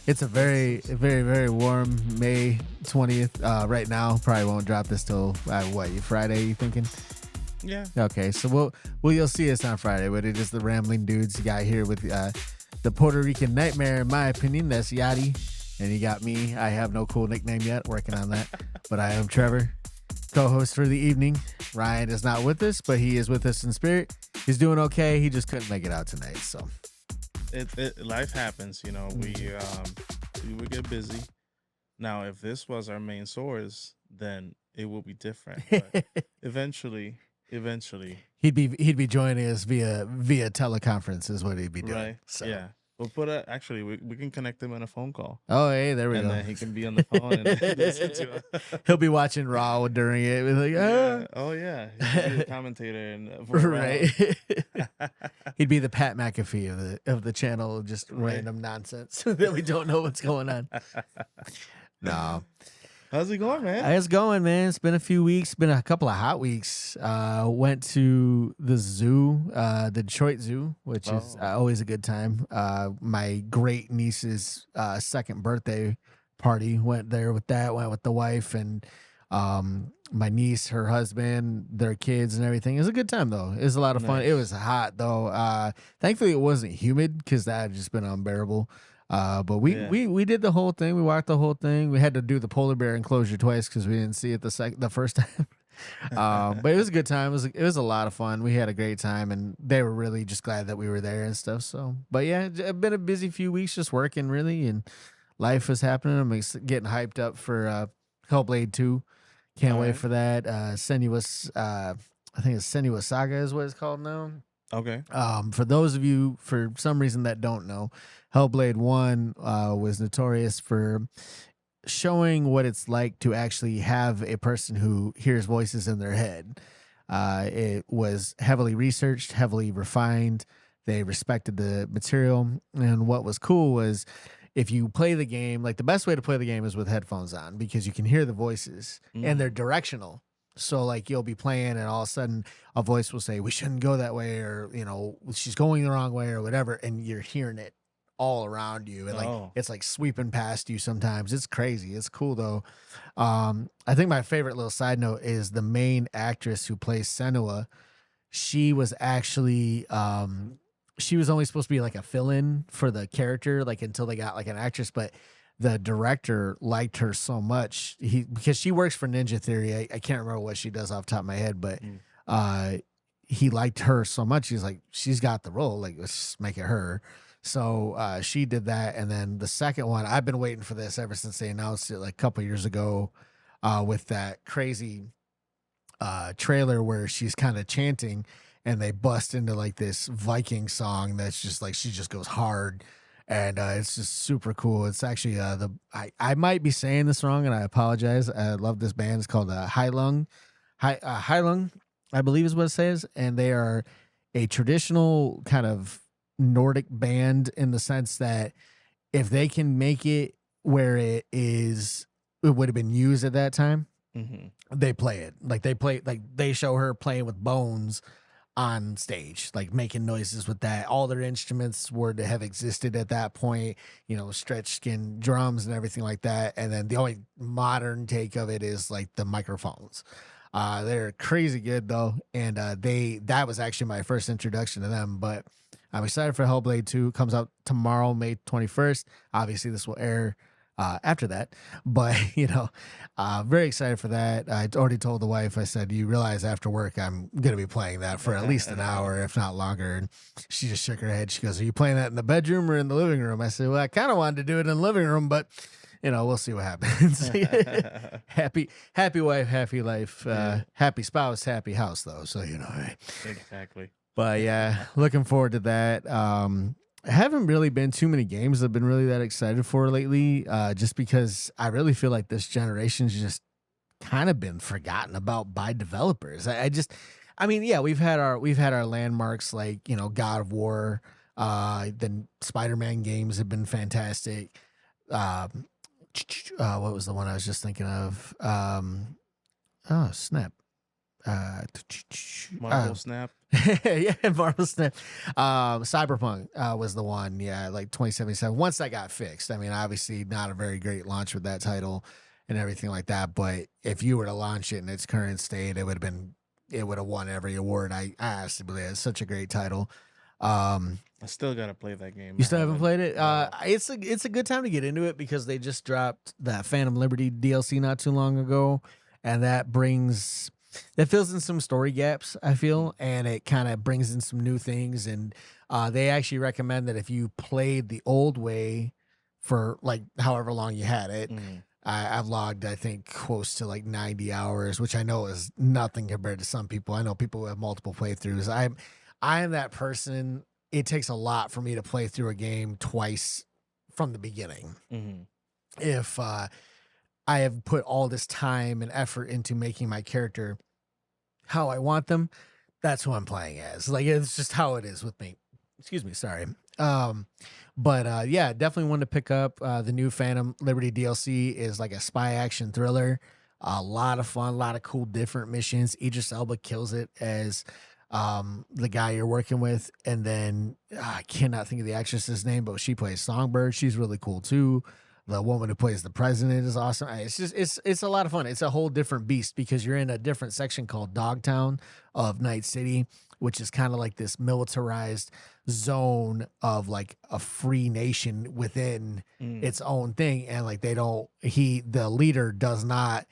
It's a very, very, very warm May 20th. Right now, probably won't drop this till Friday? You thinking? Yeah. Okay, so you'll see us on Friday, but it is the Rambling Dudes guy here with the Puerto Rican Nightmare, in my opinion. That's Yadi, and you got me. I have no cool nickname yet, working on that, but I am Trevor, co-host for the evening. Ryan is not with us, but he is with us in spirit. He's doing okay. He just couldn't make it out tonight, so. Life happens, you know. We would get busy. Now, if this was our main source, then it will be different. But eventually, he'd be joining us via teleconference is what he'd be doing. Right? So. Yeah. We'll actually we can connect him in a phone call. Oh, hey, there we go. And then he can be on the phone and listen to it. He'll be watching Raw during it. Like, yeah. Oh yeah, he'll be the commentator right. He'd be the Pat McAfee of the channel, just random nonsense that we don't know what's going on. No. How's it going, man? It's going, man. It's been a few weeks. Been a couple of hot weeks. Went to the zoo, the Detroit Zoo, which is always a good time. My great niece's second birthday party. Went there with that. Went with the wife and my niece, her husband, their kids, and everything. It was a good time though. It was a lot of fun. It was hot though. Thankfully, it wasn't humid because that had just been unbearable. But we did the whole thing. We walked the whole thing. We had to do the polar bear enclosure twice because we didn't see it the first time. But it was a good time. It was a lot of fun. We had a great time, and they were really just glad that we were there and stuff. So, but yeah, it's been a busy few weeks just working really, and life is happening. I'm getting hyped up for Hellblade II. Can't wait for that. Senua, I think it's Senua Saga is what it's called now. Okay. For those of you, for some reason, that don't know, Hellblade 1 was notorious for showing what it's like to actually have a person who hears voices in their head. It was heavily researched, heavily refined. They respected the material. And what was cool was if you play the game, like the best way to play the game is with headphones on because you can hear the voices and they're directional. So like you'll be playing and all of a sudden a voice will say, we shouldn't go that way, or, you know, she's going the wrong way or whatever. And you're hearing it all around you. And like, it's like sweeping past you sometimes. It's crazy. It's cool though. I think my favorite little side note is the main actress who plays Senua. She was actually, she was only supposed to be like a fill-in for the character, like until they got like an actress, but the director liked her so much because she works for Ninja Theory. I can't remember what she does off the top of my head, but he liked her so much. He's like, she's got the role. Like, let's make it her. So she did that. And then the second one, I've been waiting for this ever since they announced it like a couple years ago with that crazy trailer where she's kind of chanting and they bust into like this Viking song that's just like, she just goes hard. And it's just super cool. It's actually I might be saying this wrong, and I apologize. I love this band. It's called Heilung, I believe is what it says. And they are a traditional kind of Nordic band in the sense that if they can make it where it would have been used at that time, they play it. Like they show her playing with bones on stage, like making noises with that. All their instruments were to have existed at that point, you know, stretched skin drums and everything like that. And then the only modern take of it is like the microphones. They're crazy good though. And that was actually my first introduction to them, but I'm excited for Hellblade 2. It comes out tomorrow, May 21st. Obviously this will air after that, but you know, very excited for that. I already told the wife, I said, you realize after work I'm gonna be playing that for at least an hour, if not longer. And she just shook her head. She goes, are you playing that in the bedroom or in the living room? I said, well, I kind of wanted to do it in the living room, but you know, we'll see what happens. happy wife, happy life, happy spouse, happy house though, so you know, right? Exactly. But yeah, looking forward to that. I haven't really been too many games I've been really that excited for lately, just because I really feel like this generation's just kind of been forgotten about by developers. I mean, yeah, we've had our landmarks like, you know, God of War, the Spider-Man games have been fantastic. What was the one I was just thinking of? Oh, snap. Marvel Snap. Yeah, Marvel Snap. Cyberpunk was the one, yeah, like 2077. Once that got fixed, I mean, obviously not a very great launch with that title and everything like that. But if you were to launch it in its current state, it would have won every award. I honestly believe it's such a great title. Um, I still gotta play that game. you I still haven't haven't. played it? No. It's a good time to get into it because they just dropped that Phantom Liberty DLC not too long ago, and that fills in some story gaps. I feel, and it kind of brings in some new things. And they actually recommend that if you played the old way for like however long you had it. Mm-hmm. I've logged, I think, close to like 90 hours, which I know is nothing compared to some people. I know people who have multiple playthroughs. I am that person. It takes a lot for me to play through a game twice from the beginning. Mm-hmm. If I have put all this time and effort into making my character how I want them, that's who I'm playing as. Like it's just how it is with me. Excuse me, sorry. But yeah, definitely want to pick up the new Phantom Liberty DLC is like a spy action thriller. A lot of fun, a lot of cool different missions. Idris Elba kills it as the guy you're working with, and then I cannot think of the actress's name, but she plays Songbird. She's really cool too. The woman who plays the president is awesome. It's just it's a lot of fun. It's a whole different beast because you're in a different section called Dogtown of Night City, which is kind of like this militarized zone of like a free nation within its own thing. And like the leader does not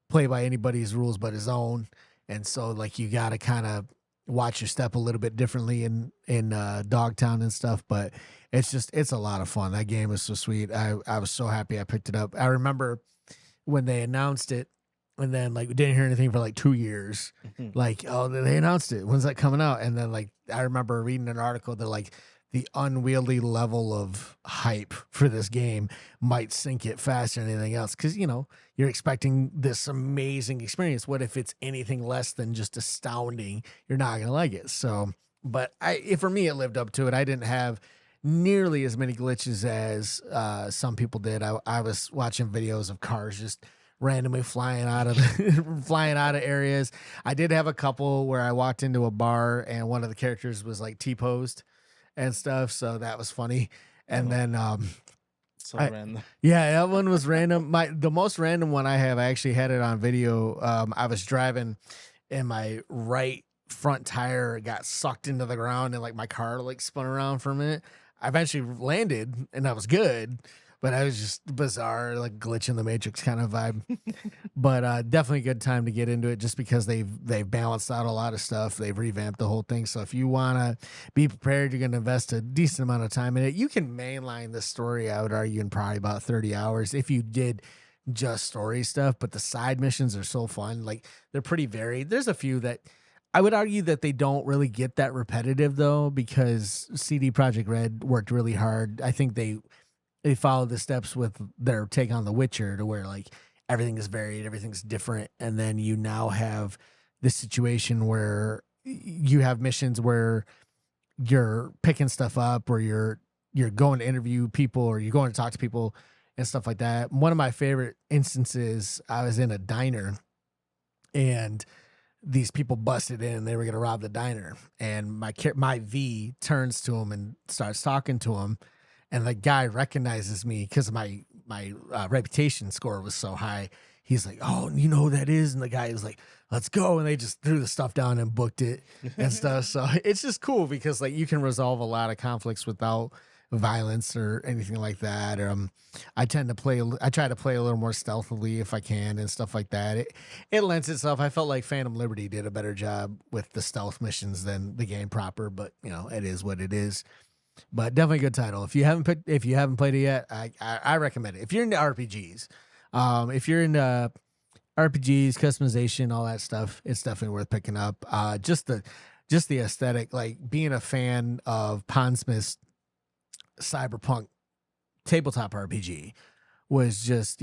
play by anybody's rules but his own. And so like you got to kind of watch your step a little bit differently in Dogtown and stuff, but it's a lot of fun. That game is so sweet. I was so happy I picked it up. I remember when they announced it, and then like we didn't hear anything for like 2 years. Like, oh, they announced it. When's that coming out? And then like I remember reading an article that like the unwieldy level of hype for this game might sink it faster than anything else. Cause you're expecting this amazing experience. What if it's anything less than just astounding? You're not going to like it. So, but for me, it lived up to it. I didn't have nearly as many glitches as some people did. I was watching videos of cars just randomly flying out of flying out of areas. I did have a couple where I walked into a bar and one of the characters was like T-posed and stuff, so that was funny. And then so random. Yeah, that one was random. The most random one I actually had it on video. I was driving and my right front tire got sucked into the ground and like my car like spun around for a minute. I eventually landed and I was good, but I was just bizarre, like glitch in the matrix kind of vibe. But definitely a good time to get into it just because they've balanced out a lot of stuff. They've revamped the whole thing. So if you want to be prepared, you're going to invest a decent amount of time in it. You can mainline the story, I would argue, in probably about 30 hours if you did just story stuff. But the side missions are so fun. Like they're pretty varied. There's a few that I would argue that they don't really get that repetitive though, because CD Projekt Red worked really hard. I think they followed the steps with their take on The Witcher to where like everything is varied, everything's different. And then you now have this situation where you have missions where you're picking stuff up or you're going to interview people or you're going to talk to people and stuff like that. One of my favorite instances, I was in a diner and these people busted in and they were going to rob the diner. And my V turns to him and starts talking to him. And the guy recognizes me because my reputation score was so high. He's like, "Oh, you know who that is?" And the guy was like, "Let's go." And they just threw the stuff down and booked it and stuff. So it's just cool because like you can resolve a lot of conflicts without violence or anything like that. I try to play a little more stealthily if I can and stuff like that. It lends itself. I felt like Phantom Liberty did a better job with the stealth missions than the game proper, but it is what it is. But definitely a good title. If you haven't played it yet, I recommend it. If you're into RPGs, customization, all that stuff, it's definitely worth picking up. Just the aesthetic, like being a fan of Pondsmith's Cyberpunk tabletop RPG was just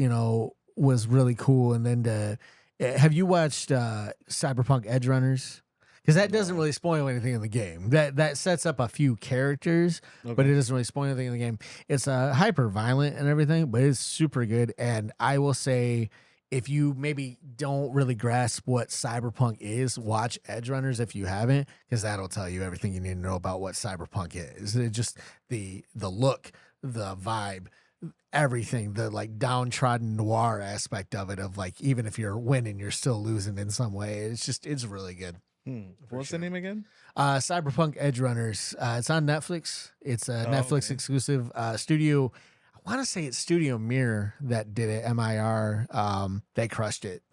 was really cool. And then have you watched Cyberpunk Edge Runners? Because that doesn't really spoil anything in the game. That sets up a few characters, but it doesn't really spoil anything in the game. It's hyper violent and everything, but it's super good. And I will say if you maybe don't really grasp what Cyberpunk is, watch Edge Runners if you haven't, because that'll tell you everything you need to know about what Cyberpunk is. It just the look, the vibe, everything, the like downtrodden noir aspect of it, of like even if you're winning, you're still losing in some way. It's really good. What's the name again? Cyberpunk Edge Runners. It's on Netflix. It's a Netflix exclusive. Studio, I want to say it's Studio Mirror that did it. MIR. They crushed it.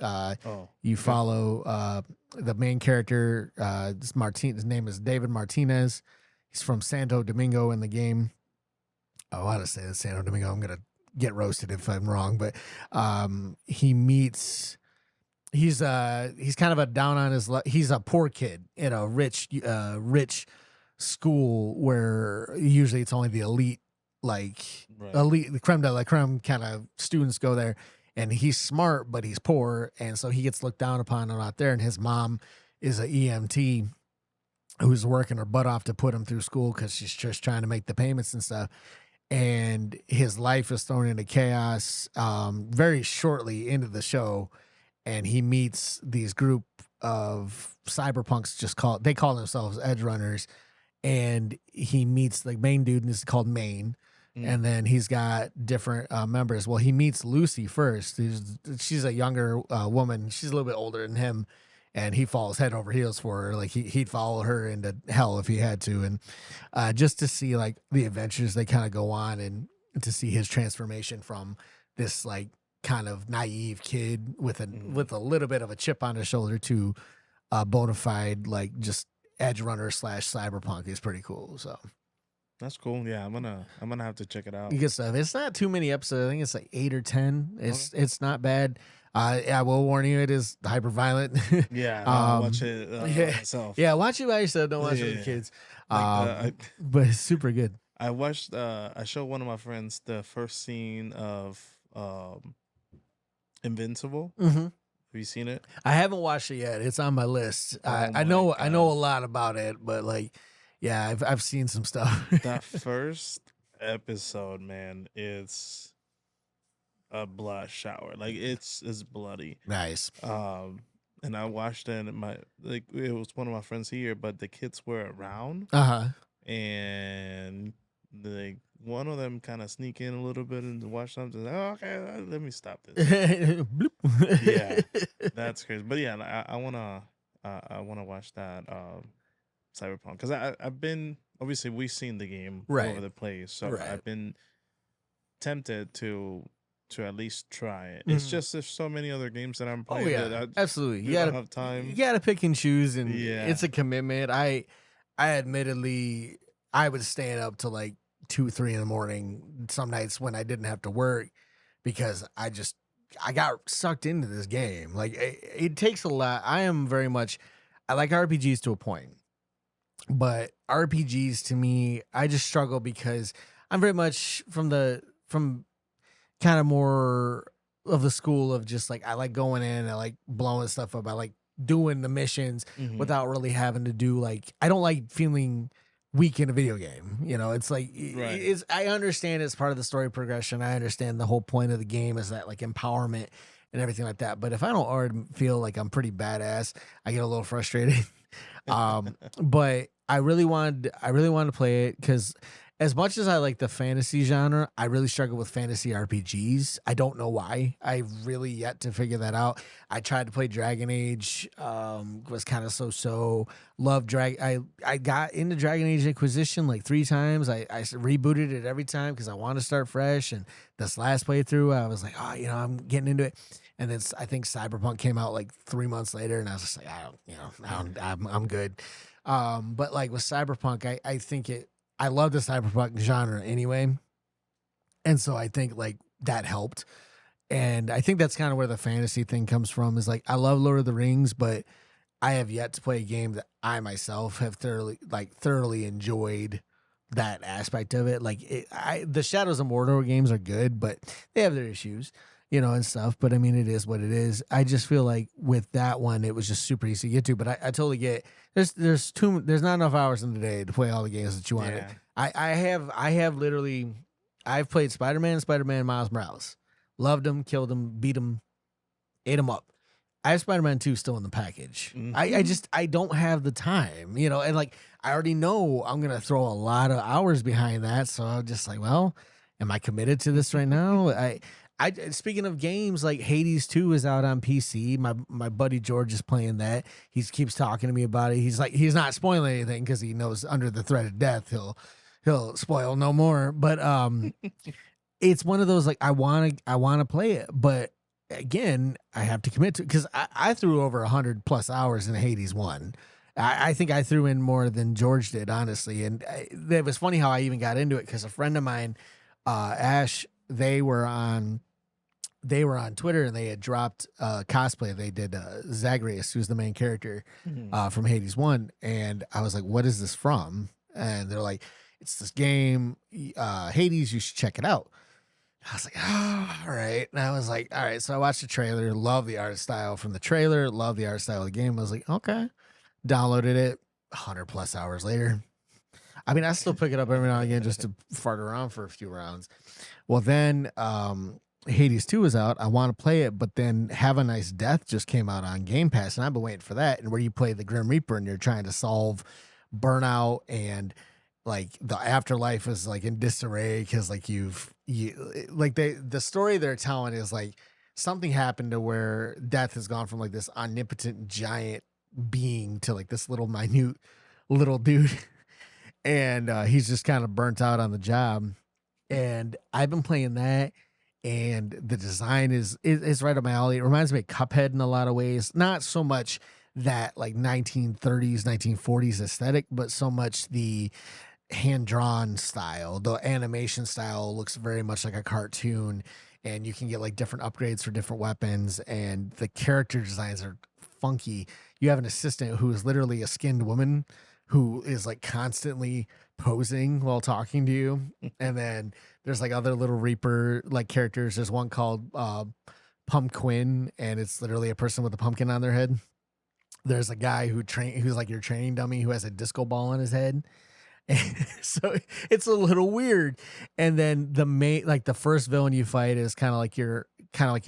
You follow the main character. His name is David Martinez. He's from Santo Domingo in the game. I want to say it's Santo Domingo. I'm gonna get roasted if I'm wrong, but he meets. He's kind of a down on his luck. He's a poor kid in a rich school where usually it's only the elite, elite, the creme de la creme kind of students go there. And he's smart, but he's poor, and so he gets looked down upon out there. And his mom is an EMT who's working her butt off to put him through school because she's just trying to make the payments and stuff. And his life is thrown into chaos very shortly into the show. And he meets these group of cyberpunks, they call themselves Edge Runners. And he meets the main dude, and this is called Main. And then he's got different members. Well, he meets Lucy first. She's a younger woman. She's a little bit older than him. And he falls head over heels for her. Like he'd follow her into hell if he had to. And just to see like the adventures they kind of go on, and to see his transformation from this like kind of naive kid with a little bit of a chip on his shoulder to a bona fide like just edge runner / cyberpunk is pretty cool. So that's cool. Yeah, I'm gonna have to check it out. Good stuff. It's not too many episodes. I think it's like 8 or 10. It's not bad. I will warn you, it is hyper violent. Yeah, I'll watch it myself. Yeah, watch it by yourself. Don't watch it with the kids. But it's super good. I watched. I showed one of my friends the first scene of Invincible. Have you seen it? I haven't watched it yet. It's on my list. I know a lot about it, but like, yeah, I've seen some stuff. That first episode, man, it's a blood shower. Like it's bloody. Nice. And I watched it, and it was one of my friends here, but the kids were around. And one of them kind of sneak in a little bit and watch something. Oh, okay, let me stop this. Yeah, that's crazy. But yeah, I wanna watch that Cyberpunk, because I've been, obviously we've seen the game all over the place, so I've been tempted to at least try it. It's just there's so many other games that I'm playing. That absolutely. You gotta have time. You gotta pick and choose, and it's a commitment. I admittedly I was staying up till like 2-3 in the morning some nights when I didn't have to work, because I got sucked into this game. Like it takes a lot. I like RPGs to a point, but RPGs to me, I just struggle because I'm very much from kind of more of the school of just like, I like going in, I like blowing stuff up, I like doing the missions without really having to do I don't like feeling weak in a video game. It's like I understand it's part of the story progression. I understand the whole point of the game is that like empowerment and everything like that. But if I don't already feel like I'm pretty badass, I get a little frustrated. But I really wanted to play it because as much as I like the fantasy genre, I really struggle with fantasy RPGs. I don't know why. I really yet to figure that out. I tried to play Dragon Age, was kind of so. Loved I got into Dragon Age Inquisition like 3 times. I rebooted it every time because I wanted to start fresh. And this last playthrough, I was like, I'm getting into it. And then I think Cyberpunk came out like 3 months later, and I was just like, I'm good. But like with Cyberpunk, I think I love the cyberpunk genre anyway. And so I think like that helped. And I think that's kind of where the fantasy thing comes from, is like, I love Lord of the Rings, but I have yet to play a game that I myself have thoroughly enjoyed that aspect of it. Like the Shadows of Mordor games are good, but they have their issues, and stuff. But I mean, it is what it is. I just feel like with that one, it was just super easy to get to. But I totally get there's not enough hours in the day to play all the games that you want. Yeah. I've played Spider-Man, Miles Morales, loved them, killed them, beat them ate them up. I have Spider-Man 2 still in the package. I don't have the time, and like I already know I'm gonna throw a lot of hours behind that. So I'm just like, well, am I committed to this right now? I speaking of games, like Hades 2 is out on PC. My buddy George is playing that. He keeps talking to me about it. He's like, he's not spoiling anything because he knows under the threat of death he'll spoil no more. But it's one of those like I wanna play it, but again, I have to commit to because I threw over 100+ hours in Hades 1. I think I threw in more than George did, honestly. And it was funny how I even got into it because a friend of mine, Ash, they were on Twitter and they had dropped cosplay. They did Zagreus, who's the main character from Hades 1. And I was like, what is this from? And they're like, it's this game, Hades, you should check it out. I was like, oh, all right. And I was like, all right. So I watched the trailer, love the art style from the trailer, love the art style of the game. I was like, okay. Downloaded it 100+ hours later. I mean, I still pick it up every now and again just to fart around for a few rounds. Well, then Hades 2 is out. I want to play it, but then Have a Nice Death just came out on Game Pass, and I've been waiting for that. And where you play the Grim Reaper and you're trying to solve burnout and like the afterlife is like in disarray because like you like the story they're telling is like something happened to where death has gone from like this omnipotent giant being to like this little minute little dude and he's just kind of burnt out on the job. And I've been playing that and the design is right up my alley. It reminds me of Cuphead in a lot of ways, not so much that like 1930s 1940s aesthetic, but so much the hand-drawn style. The animation style looks very much like a cartoon, and you can get like different upgrades for different weapons, and the character designs are funky. You have an assistant who is literally a skinned woman who is like constantly posing while talking to you. And then there's like other little Reaper like characters. There's one called Pumpkin, and it's literally a person with a pumpkin on their head. There's a guy who's like your training dummy who has a disco ball on his head. So it's a little weird. And then the first villain you fight is kind of like your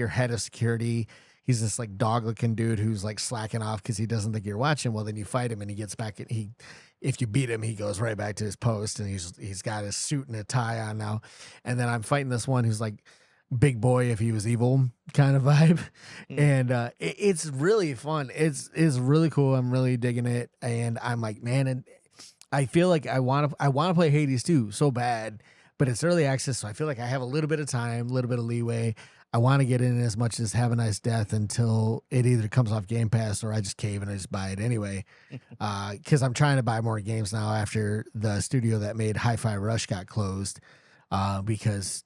head of security. He's this like dog looking dude who's like slacking off because he doesn't think you're watching. Well, then you fight him and he gets back and if you beat him, he goes right back to his post and he's got his suit and a tie on now. And then I'm fighting this one who's like big boy if he was evil kind of vibe. And it's really fun. It's really cool. I'm really digging it. And I'm like, man, and I feel like I want to play Hades 2 so bad, but it's early access, so I feel like I have a little bit of time, a little bit of leeway. I want to get in as much as Have a Nice Death until it either comes off Game Pass or I just cave and I just buy it anyway. Because I'm trying to buy more games now after the studio that made Hi-Fi Rush got closed, because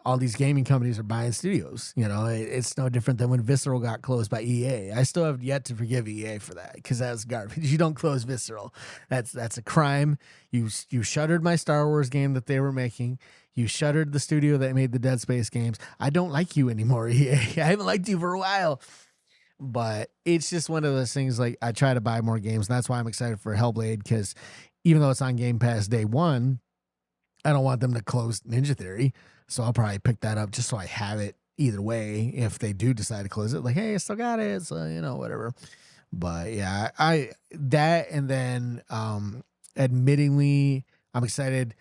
all these gaming companies are buying studios. It's no different than when Visceral got closed by EA. I still have yet to forgive EA for that because that's garbage. You don't close Visceral. That's a crime. You shuttered my Star Wars game that they were making. You shuttered the studio that made the Dead Space games. I don't like you anymore, EA. I haven't liked you for a while. But it's just one of those things, like I try to buy more games, and that's why I'm excited for Hellblade, because even though it's on Game Pass day one, I don't want them to close Ninja Theory. So I'll probably pick that up just so I have it either way. If they do decide to close it, like, hey, I still got it. So, whatever. But yeah, and then admittingly, I'm excited.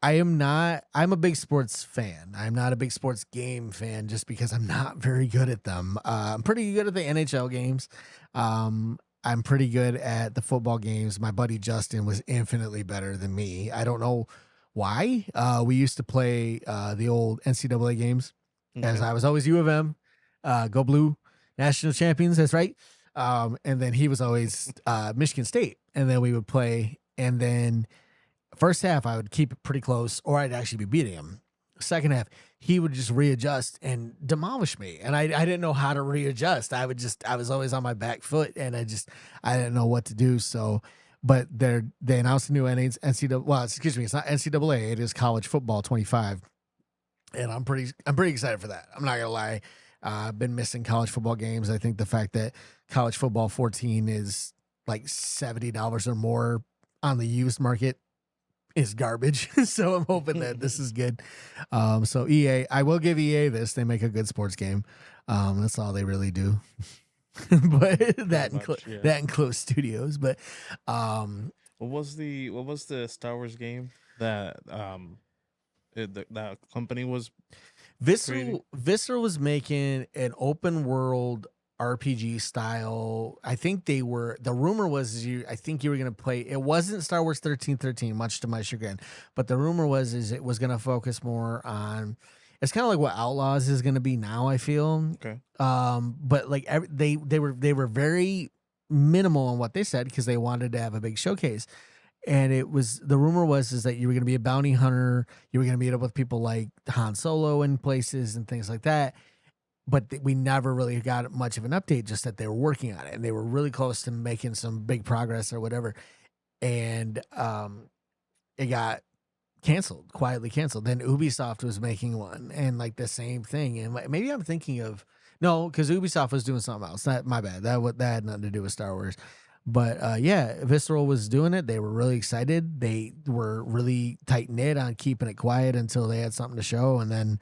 I'm a big sports fan. I'm not a big sports game fan just because I'm not very good at them. I'm pretty good at the NHL games. I'm pretty good at the football games. My buddy Justin was infinitely better than me. I don't know why. We used to play the old NCAA games, as I was always U of M, go blue, national champions. That's right. And then he was always Michigan State, and then we would play. And then first half, I would keep it pretty close, or I'd actually be beating him. Second half, he would just readjust and demolish me, and I didn't know how to readjust. I was always on my back foot, and I didn't know what to do. So. But they announced a new NCAA. Well, excuse me, it's not NCAA. It is College Football 25, and I'm pretty excited for that. I'm not gonna lie. I've been missing college football games. I think the fact that College Football 14 is like $70 or more on the used market is garbage. So I'm hoping that this is good. So EA, I will give EA this. They make a good sports game. That's all they really do. But that includes studios. But what was the Star Wars game that that company was Visceral was making an open world RPG style. I think the rumor was I think you were going to play, it wasn't Star Wars 1313, much to my chagrin, but the rumor was it was going to focus more on, it's kind of like what Outlaws is going to be now, I feel. Okay. But like they were very minimal on what they said because they wanted to have a big showcase. And the rumor was that you were going to be a bounty hunter. You were going to meet up with people like Han Solo in places and things like that. But we never really got much of an update, just that they were working on it. And they were really close to making some big progress or whatever. And it got quietly canceled. Then Ubisoft was making one and like the same thing. And maybe I'm thinking of, no, because Ubisoft was doing something else. My bad. That had nothing to do with Star Wars. But yeah, Visceral was doing it. They were really excited. They were really tight knit on keeping it quiet until they had something to show. And then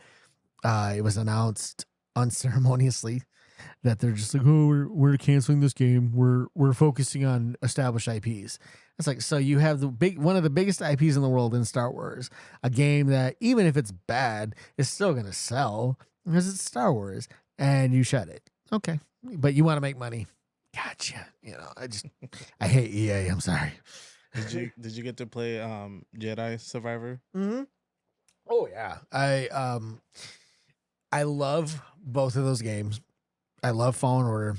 it was announced unceremoniously that they're just like, oh, we're canceling this game. We're focusing on established IPs. It's like, so you have one of the biggest IPs in the world in Star Wars, a game that even if it's bad, is still going to sell because it's Star Wars, and you shut it. Okay, but you want to make money. Gotcha. I hate EA. I'm sorry. Did you get to play Jedi Survivor? Mm-hmm. Oh yeah. I love both of those games. I love Fallen Order.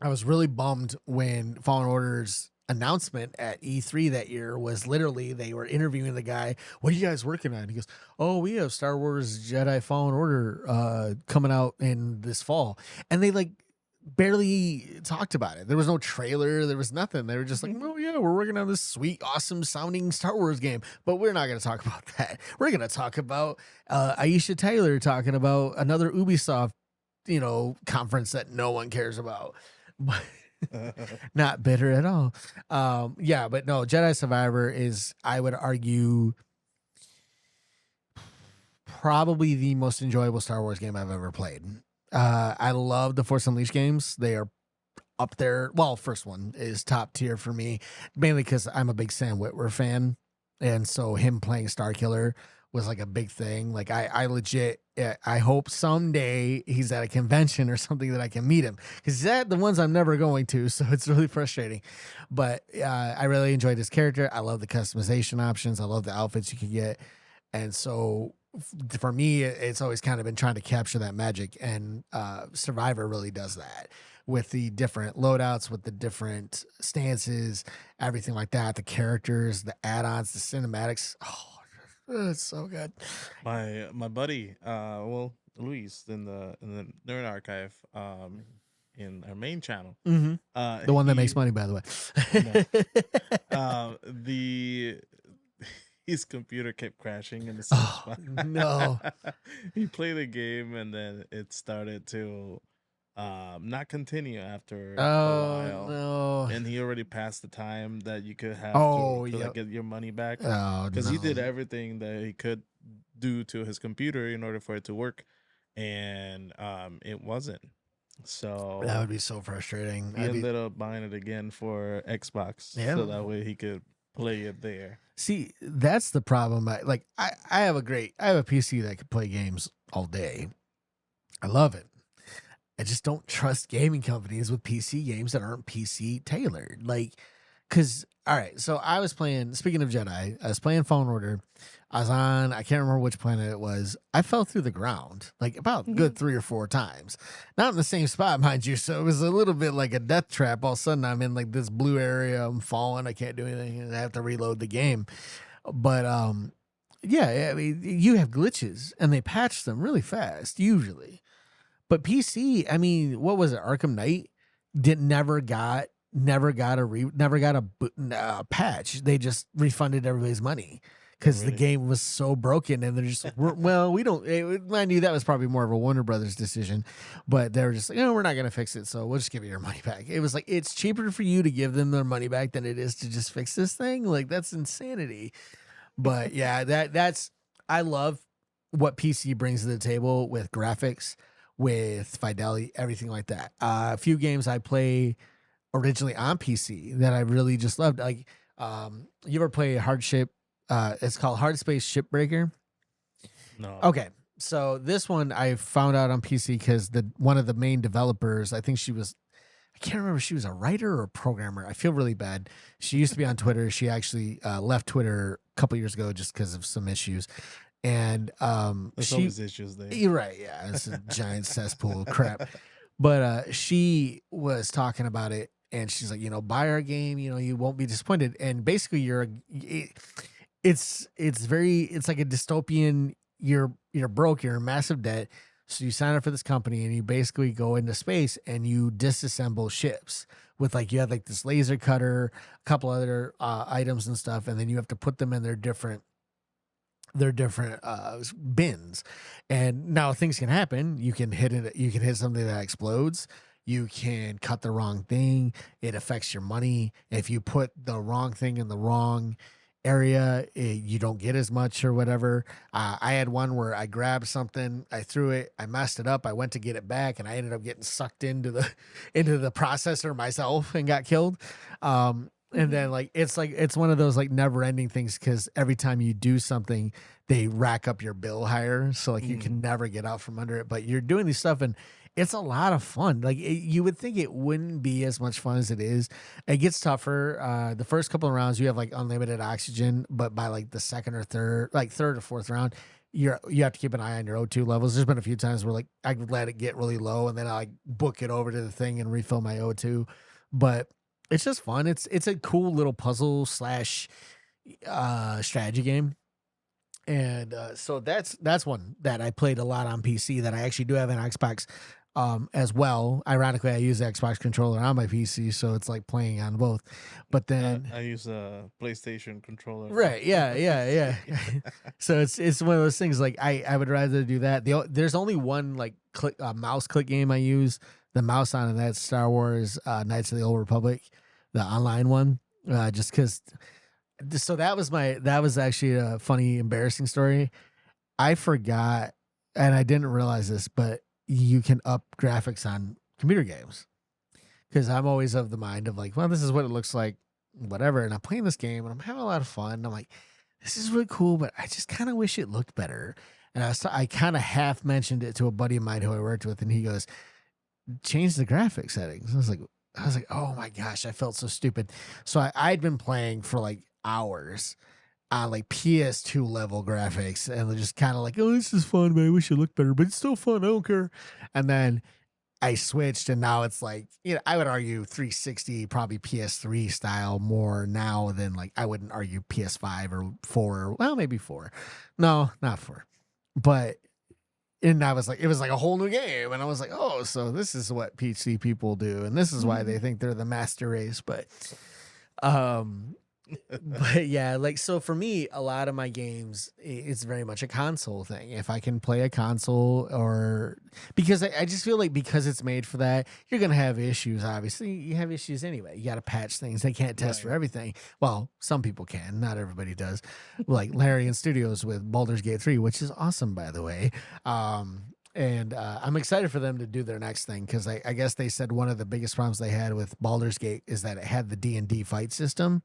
I was really bummed when Fallen Order's announcement at E3 that year was literally, they were interviewing the guy. What are you guys working on? He goes, oh, we have Star Wars Jedi Fallen Order coming out in this fall. And they like barely talked about it. There was no trailer. There was nothing. They were just like, oh yeah, we're working on this sweet, awesome sounding Star Wars game, but we're not going to talk about that. We're going to talk about Aisha Tyler talking about another Ubisoft, conference that no one cares about. But not bitter at all. Yeah, but no, Jedi Survivor is, I would argue, probably the most enjoyable Star Wars game I've ever played. I love the Force Unleashed games. They are up there. Well, first one is top tier for me, mainly because I'm a big Sam Witwer fan. And so him playing Starkiller was like a big thing. Like I legit, I hope someday he's at a convention or something that I can meet him, because he's at the ones I'm never going to. So it's really frustrating, but I really enjoyed his character. I love the customization options. I love the outfits you can get. And so for me, it's always kind of been trying to capture that magic, and Survivor really does that with the different loadouts, with the different stances, everything like that, the characters, the add-ons, the cinematics. Oh, it's so good. My buddy, Luis in the Nerd Archive, in our main channel, the one that makes money, by the way. His computer kept crashing in the same spot. No. He played a game and then it started to not continue after a while. No. And he already passed the time that you could have to like, get your money back. Because he did everything that he could do to his computer in order for it to work. And it wasn't. So that would be so frustrating. He ended up buying it again for Xbox. Yeah. So that way he could play it there. See, that's the problem. I have a PC that can play games all day. I love it. I just don't trust gaming companies with PC games that aren't PC tailored. Like, cause all right, so I was playing, speaking of Jedi, I was playing Fallen Order. I was on, I can't remember which planet it was. I fell through the ground like about good 3 or 4 times. Not in the same spot, mind you. So it was a little bit like a death trap. All of a sudden I'm in like this blue area. I'm falling. I can't do anything. And I have to reload the game. But yeah, I mean, you have glitches and they patch them really fast usually. But PC, I mean, what was it? Arkham Knight never got a patch. They just refunded everybody's money because the game was so broken, and they're just we don't. Mind you, that was probably more of a Warner Brothers decision, but they were just like, we're not gonna fix it, so we'll just give you your money back. It was like, it's cheaper for you to give them their money back than it is to just fix this thing. Like, that's insanity. But yeah, that's I love what PC brings to the table with graphics, with fidelity, everything like that. A few games I play originally on PC that I really just loved. Like, you ever play Hardship? It's called Hard Space Shipbreaker. No. Okay, so this one I found out on PC because the one of the main developers, I think she was, I can't remember if she was a writer or a programmer. I feel really bad. She used to be on Twitter. She actually left Twitter a couple years ago just because of some issues. And There's she, always issues there. you're right, yeah, it's a giant cesspool of crap. But she was talking about it, and she's like, buy our game, you won't be disappointed. And basically, it's like a dystopian. You're broke, you're in massive debt, so you sign up for this company, and you basically go into space and you disassemble ships with like you have like this laser cutter, a couple other items and stuff, and then you have to put them in their different bins. And now things can happen. You can hit it, you can hit something that explodes, you can cut the wrong thing, it affects your money. If you put the wrong thing in the wrong area, you don't get as much or whatever. I had one where I grabbed something, I threw it, I messed it up, I went to get it back, and I ended up getting sucked into the into the processor myself and got killed. And then it's one of those like never ending things, because every time you do something, they rack up your bill higher. So like you can never get out from under it, but you're doing these stuff and it's a lot of fun. Like you would think it wouldn't be as much fun as it is. It gets tougher. The first couple of rounds you have like unlimited oxygen, but by like the second or third or fourth round, you have to keep an eye on your O2 levels. There's been a few times where like I would let it get really low and then I like book it over to the thing and refill my O2. But it's just fun. It's a cool little puzzle slash strategy game. And so that's one that I played a lot on PC that I actually do have an Xbox as well. Ironically, I use the Xbox controller on my PC, so it's like playing on both. But then I use a PlayStation controller. right, yeah. So it's one of those things like I would rather do that. There's only one like mouse click game I use the mouse on, and that's Star Wars Knights of the Old Republic, the online one. Just because. So that was actually a funny, embarrassing story. I forgot, and I didn't realize this, but you can up graphics on computer games, because I'm always of the mind of like, well, this is what it looks like, whatever. And I'm playing this game and I'm having a lot of fun. And I'm like, this is really cool, but I just kind of wish it looked better. And I kind of half mentioned it to a buddy of mine who I worked with, and he goes, change the graphic settings. I was like, oh my gosh, I felt so stupid. So I'd been playing for like hours on like PS2 level graphics, and they're just kind of like, oh, this is fun, but I wish it looked better, but it's still fun. I don't care. And then I switched, and now it's like, I would argue 360, probably PS3 style more now than like, I wouldn't argue PS5 or 4. Well, maybe 4. No, not 4. But, and I was like, it was like a whole new game. And I was like, oh, so this is what PC people do. And this is why they think they're the master race. But, but yeah, like, so for me, a lot of my games, it's very much a console thing. If I can play a console, or because I just feel like because it's made for that, you're going to have issues. Obviously, you have issues anyway. You got to patch things. They can't test for everything. Well, some people can, not everybody does. Like Larian Studios with Baldur's Gate 3, which is awesome, by the way. And I'm excited for them to do their next thing, because I guess they said one of the biggest problems they had with Baldur's Gate is that it had the D&D fight system.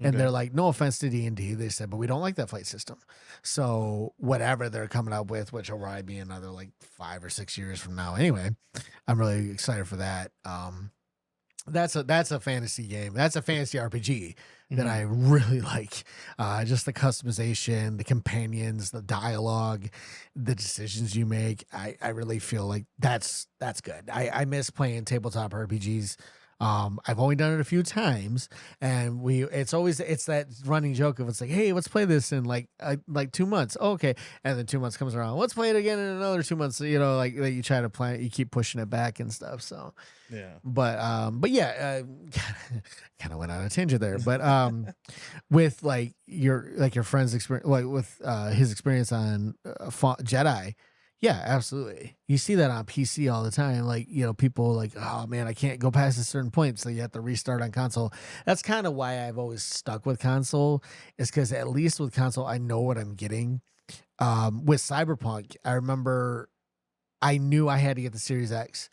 And they're like, no offense to D&D, they said, but we don't like that fight system. So whatever they're coming up with, which will probably be another like 5 or 6 years from now. Anyway, I'm really excited for that. That's a fantasy game. That's a fantasy RPG that I really like. Just the customization, the companions, the dialogue, the decisions you make. I really feel like that's good. I miss playing tabletop RPGs. I've only done it a few times, and it's that running joke of, it's like, hey, let's play this in like 2 months. Oh, okay. And then 2 months comes around. Let's play it again in another 2 months. Like you try to plan it, you keep pushing it back and stuff. So yeah, but yeah, kind of went on a tangent there, but with like your friend's experience, like with his experience on Jedi, Yeah, absolutely. You see that on PC all the time. Like, people like, oh man, I can't go past a certain point. So you have to restart on console. That's kind of why I've always stuck with console, is because at least with console, I know what I'm getting. With Cyberpunk, I remember I knew I had to get the Series X.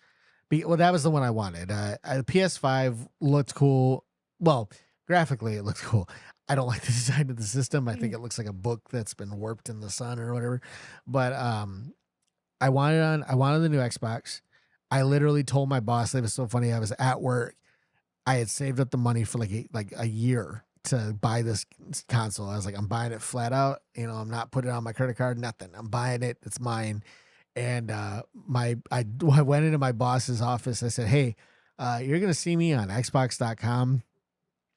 Well, that was the one I wanted. The PS5 looked cool. Well, graphically, it looked cool. I don't like the design of the system. I think it looks like a book that's been warped in the sun or whatever. But I wanted the new Xbox. I literally told my boss, it was so funny. I was at work. I had saved up the money for like a year to buy this console. I was like, I'm buying it flat out. I'm not putting it on my credit card, nothing. I'm buying it. It's mine. And I went into my boss's office. I said, hey, you're gonna see me on Xbox.com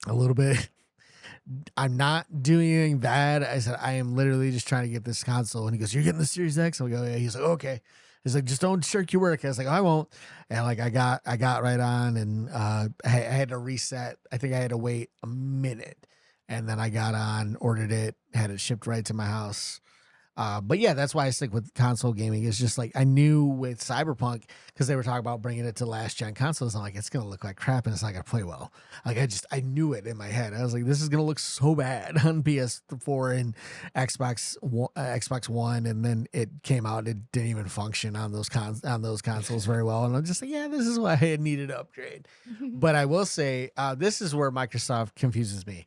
a little bit. I'm not doing anything bad. I said, I am literally just trying to get this console. And he goes, you're getting the Series X? I go, yeah. He's like, okay. He's like, just don't shirk your work. I was like, I won't. And like, I got right on, and I had to reset. I think I had to wait a minute, and then I got on, ordered it, had it shipped right to my house. But yeah, that's why I stick with console gaming. It's just like I knew with Cyberpunk, because they were talking about bringing it to last gen consoles. I'm like, it's gonna look like crap and it's not gonna play well. Like I knew it in my head. I was like, this is gonna look so bad on PS4 and Xbox One, and then it came out. It didn't even function on those consoles very well. And I'm just like, yeah, this is why I needed to upgrade. But I will say, this is where Microsoft confuses me.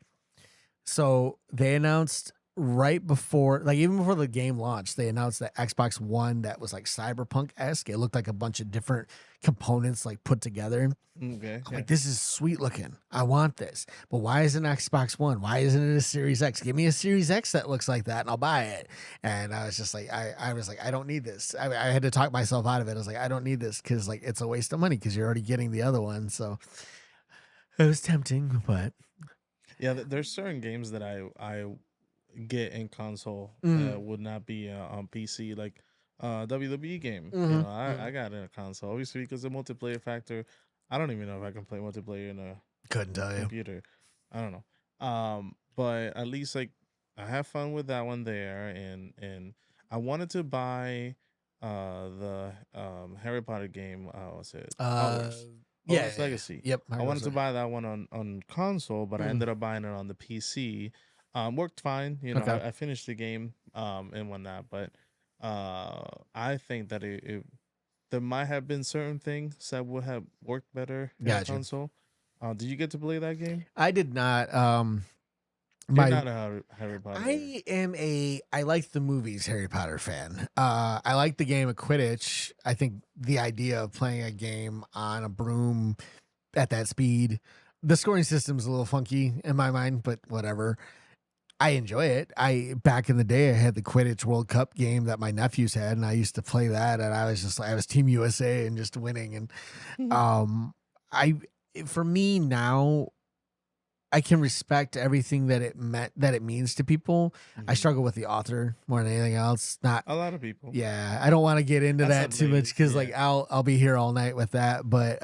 So they announced right before, like even before the game launched, they announced that Xbox One that was like Cyberpunk-esque. It looked like a bunch of different components like put together. Okay. I'm like, this is sweet looking. I want this. But why isn't Xbox One? Why isn't it a Series X? Give me a Series X that looks like that and I'll buy it. And I was just like, I was like, I don't need this. I had to talk myself out of it. I was like, I don't need this because like it's a waste of money because you're already getting the other one. So it was tempting, but yeah, there's certain games that I get in console would not be on PC, like WWE game. I got in a console obviously because the multiplayer factor. I don't even know if I can play multiplayer in a couldn't tell you. computer. I don't know. But at least like I have fun with that one there, and I wanted to buy the Harry Potter game. What's it? Hogwarts Legacy. Yep. I wanted to buy that one on console, but I ended up buying it on the PC. Worked fine. Okay. I finished the game and whatnot, but I think that there might have been certain things that would have worked better in console. Did you get to play that game? I did not. You're not a Harry Potter. I like the movies Harry Potter fan. I like the game of Quidditch. I think the idea of playing a game on a broom at that speed, the scoring system's a little funky in my mind, but whatever. I enjoy it. Back in the day, I had the Quidditch World Cup game that my nephews had, and I used to play that, and I was Team USA and just winning. And for me now, I can respect everything that it means to people. I struggle with the author more than anything else. Not a lot of people. Yeah, I don't want to get into that too much because like I'll be here all night with that. But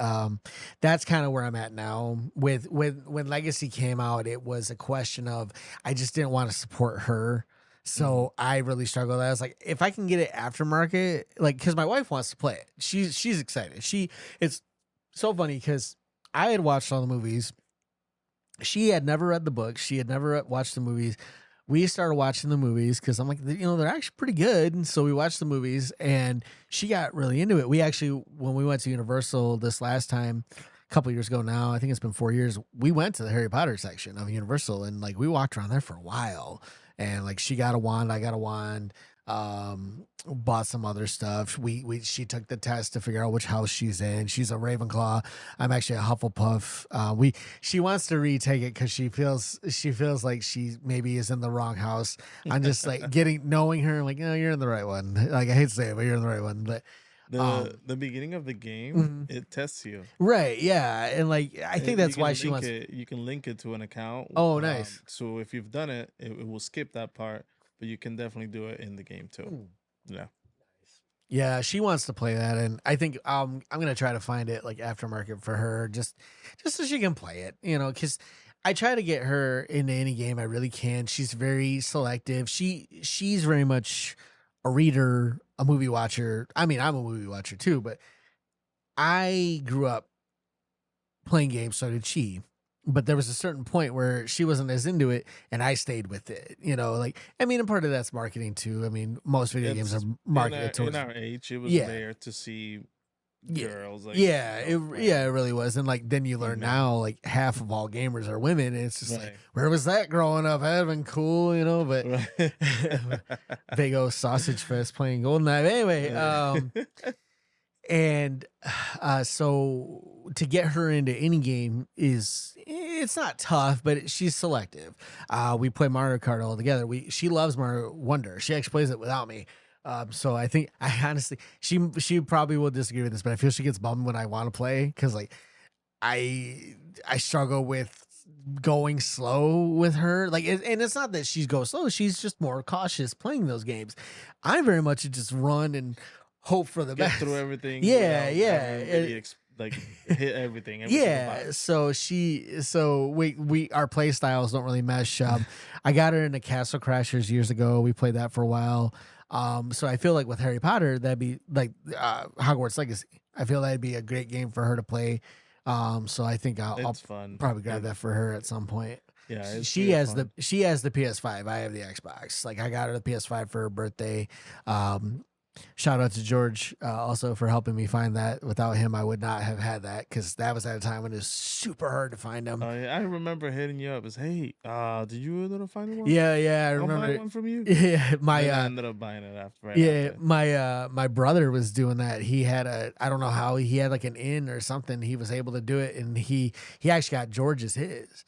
that's kind of where I'm at now. When Legacy came out, it was a question of I just didn't want to support her. So I really struggled. I was like, if I can get it aftermarket, like because my wife wants to play it. She's excited. It's so funny because I had watched all the movies. She had never read the books. She had never watched the movies. We started watching the movies because I'm like, they're actually pretty good. And so we watched the movies and she got really into it. We actually, when we went to Universal this last time, a couple years ago now, I think it's been 4 years, we went to the Harry Potter section of Universal and like we walked around there for a while. And like she got a wand, I got a wand. Bought some other stuff. She took the test to figure out which house she's in. She's a Ravenclaw. I'm actually a Hufflepuff. She wants to retake it because she feels like she maybe is in the wrong house. I'm just like knowing her, like, no, you're in the right one. Like I hate to say it, but you're in the right one. But the beginning of the game, it tests you. Right, yeah. And like I think that's why she wants you can link it to an account. Oh, nice. So if you've done it, it will skip that part. But you can definitely do it in the game too. Yeah. Yeah, she wants to play that, and I think I'm gonna try to find it like aftermarket for her, just so she can play it. Because I try to get her into any game I really can. She's very selective. She's very much a reader. a movie watcher. I mean, I'm a movie watcher too, but I grew up playing games, so did she. But there was a certain point where she wasn't as into it, and I stayed with it. Like, I mean, and part of that's marketing too. I mean, most video games are marketed towards in our age. It was there to see girls. Like, it really was. And like, then you learn now, like half of all gamers are women, and it's just like, where was that growing up? That'd have been cool, but big old sausage fest playing GoldenEye. Anyway, and so to get her into any game it's not tough, but she's selective. We play Mario Kart all together. She loves Mario Wonder. She actually plays it without me. So I honestly, she probably will disagree with this, but I feel she gets bummed when I want to play because like I struggle with going slow with her. Like, and it's not that she goes slow; she's just more cautious playing those games. I very much just run and hope for the best. Get through everything. Yeah. Like hit everything. Yeah. So we our play styles don't really mesh. I got her into Castle Crashers years ago. We played that for a while. So I feel like with Harry Potter, that'd be like Hogwarts Legacy. I feel that'd be a great game for her to play. So I think I'll probably grab that for her at some point. Yeah, she has the PS5. I have the Xbox. Like I got her the PS5 for her birthday. Shout out to George also for helping me find that. Without him, I would not have had that because that was at a time when it was super hard to find them. I remember hitting you up as, hey, did you end up finding one? Yeah, I remember. I'll buy one from you. Yeah, I ended up buying it after. My brother was doing that. He had I don't know how he had like an in or something. He was able to do it, and he actually got George's his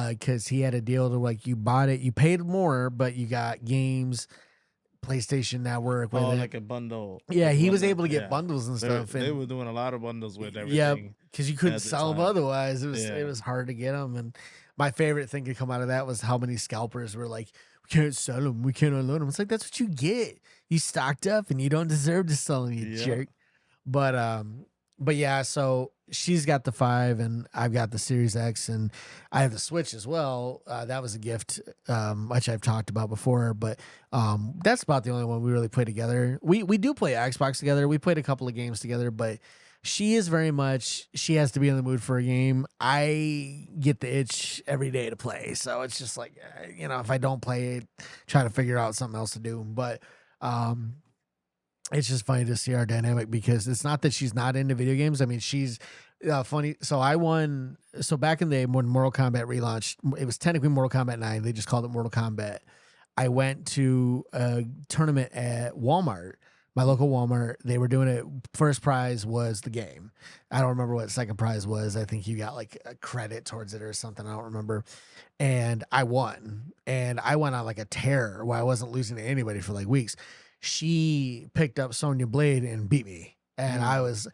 because he had a deal to like you bought it, you paid more, but you got games. PlayStation Network. Like a bundle. Yeah, he was able to get bundles and stuff. They were doing a lot of bundles with everything. Yeah, because you couldn't sell them otherwise. It was hard to get them. And my favorite thing to come out of that was how many scalpers were like, we can't sell them. We can't unload them. It's like, that's what you get. You stocked up and you don't deserve to sell them, you jerk. But yeah, so she's got the 5 and I've got the Series X and I have the Switch as well. That was a gift, which I've talked about before, but that's about the only one we really play together. We do play Xbox together. We played a couple of games together, but she is very much, she has to be in the mood for a game. I get the itch every day to play. So it's just like, if I don't play it, try to figure out something else to do. But, it's just funny to see our dynamic because it's not that she's not into video games. I mean, she's funny. So I won. So back in the day when Mortal Kombat relaunched, it was technically Mortal Kombat 9. They just called it Mortal Kombat. I went to a tournament at Walmart, my local Walmart. They were doing it. First prize was the game. I don't remember what second prize was. I think you got like a credit towards it or something. I don't remember. And I won. And I went on like a tear where I wasn't losing to anybody for like weeks. She picked up Sonya Blade and beat me. And I was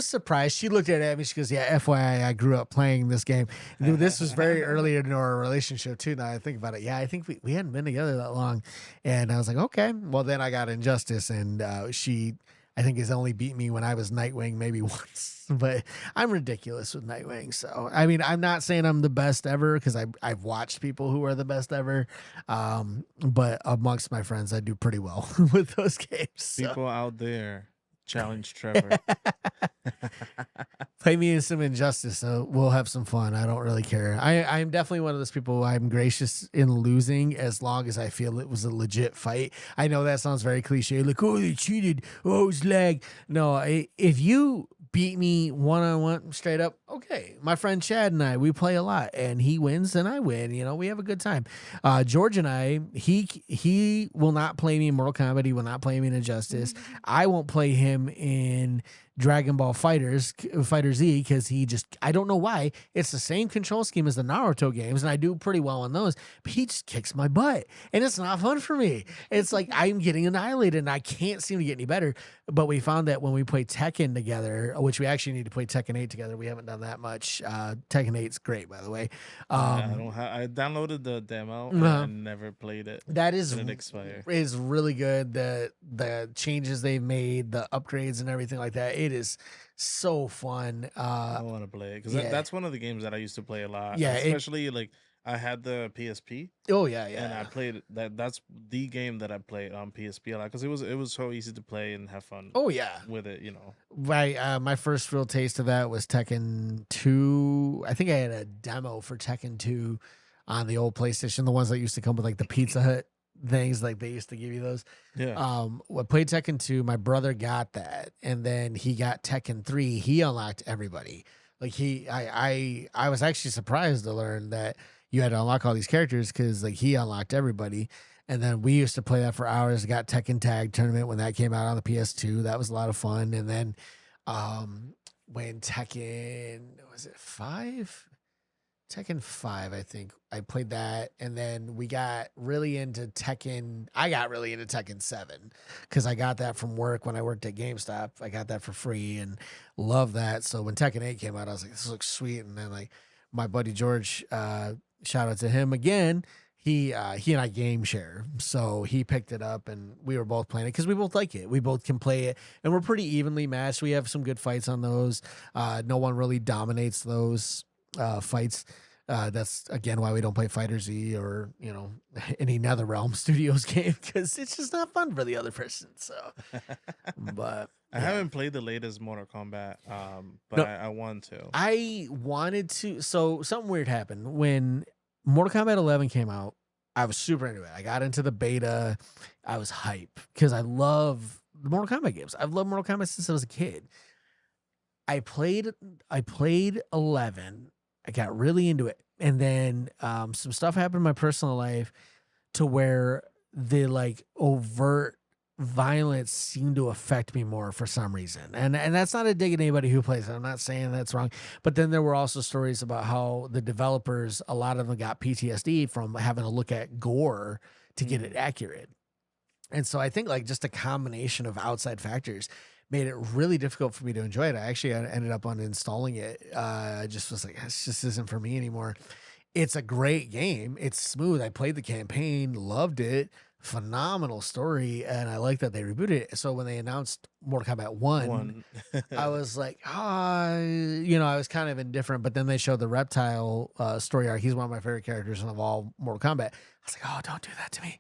surprised. She looked at me. She goes, yeah, FYI, I grew up playing this game. This was very early in our relationship too. Now I think about it. Yeah, I think we hadn't been together that long. And I was like, okay. Well, then I got Injustice and she, I think, has only beat me when I was Nightwing maybe once. But I'm ridiculous with Nightwing. So, I mean, I'm not saying I'm the best ever because I've watched people who are the best ever. But amongst my friends, I do pretty well with those games. So. People out there, challenge Trevor. Play me in some Injustice, so we'll have some fun. I don't really care. I'm definitely one of those people. I'm gracious in losing as long as I feel it was a legit fight. I know that sounds very cliche, like, oh, they cheated, oh, it's lag. No, if you beat me one-on-one straight up, okay. My friend Chad and I, we play a lot, and he wins and I win. We have a good time. George and I, he will not play me in Mortal Kombat. He will not play me in Injustice. I won't play him in Dragon Ball Fighter Z because I don't know why. It's the same control scheme as the Naruto games, and I do pretty well on those, but he just kicks my butt, and it's not fun for me. It's like I'm getting annihilated, and I can't seem to get any better. But we found that when we play Tekken together, which we actually need to play Tekken 8 together, we haven't done that much. Tekken 8's great, by the way. I downloaded the demo and never played it. That is really good. The changes they've made, the upgrades and everything like that. It is so fun. I want to play it because that's one of the games that I used to play a lot. Yeah, especially like I had the PSP. Oh yeah, And I yeah. played that. That's the game that I played on PSP a lot because it was so easy to play and have fun Oh yeah. with it. You know. Right. My first real taste of that was Tekken 2. I think I had a demo for Tekken 2 on the old PlayStation, the ones that used to come with like the Pizza Hut things, like they used to give you those. Yeah. I played Tekken 2. My brother got that, and then he got Tekken 3. He unlocked everybody. Like I was actually surprised to learn that you had to unlock all these characters because like he unlocked everybody. And then we used to play that for hours. Got Tekken Tag Tournament when that came out on the PS2. That was a lot of fun. And then when Tekken, was it 5? Tekken 5, I think. I played that. And then we got really into Tekken. I got really into Tekken 7 because I got that from work when I worked at GameStop. I got that for free and love that. So when Tekken 8 came out, I was like, this looks sweet. And then like my buddy George, shout out to him again. He and I game share, so he picked it up and we were both playing it because we both like it. We both can play it, and we're pretty evenly matched. We have some good fights on those. No one really dominates those fights. That's again why we don't play Fighter Z or any NetherRealm Studios game because it's just not fun for the other person. So, but I haven't played the latest Mortal Kombat, but No. I want to. I wanted to. So something weird happened when Mortal Kombat 11 came out. I was super into it. I got into the beta. I was hype because I love the Mortal Kombat games. I've loved Mortal Kombat since I was a kid. I played 11. I got really into it. And then some stuff happened in my personal life to where the like overt violence seemed to affect me more for some reason. And that's not a dig at anybody who plays it. I'm not saying that's wrong. But then there were also stories about how the developers, a lot of them got PTSD from having to look at gore to get it accurate. And so I think like just a combination of outside factors made it really difficult for me to enjoy it. I actually ended up uninstalling it. I just was like, this just isn't for me anymore. It's a great game. It's smooth. I played the campaign, loved it. Phenomenal story, and I like that they rebooted it. So when they announced Mortal Kombat 1, I was like, I was kind of indifferent, but then they showed the Reptile story arc. He's one of my favorite characters of all Mortal Kombat. I was like, oh, don't do that to me.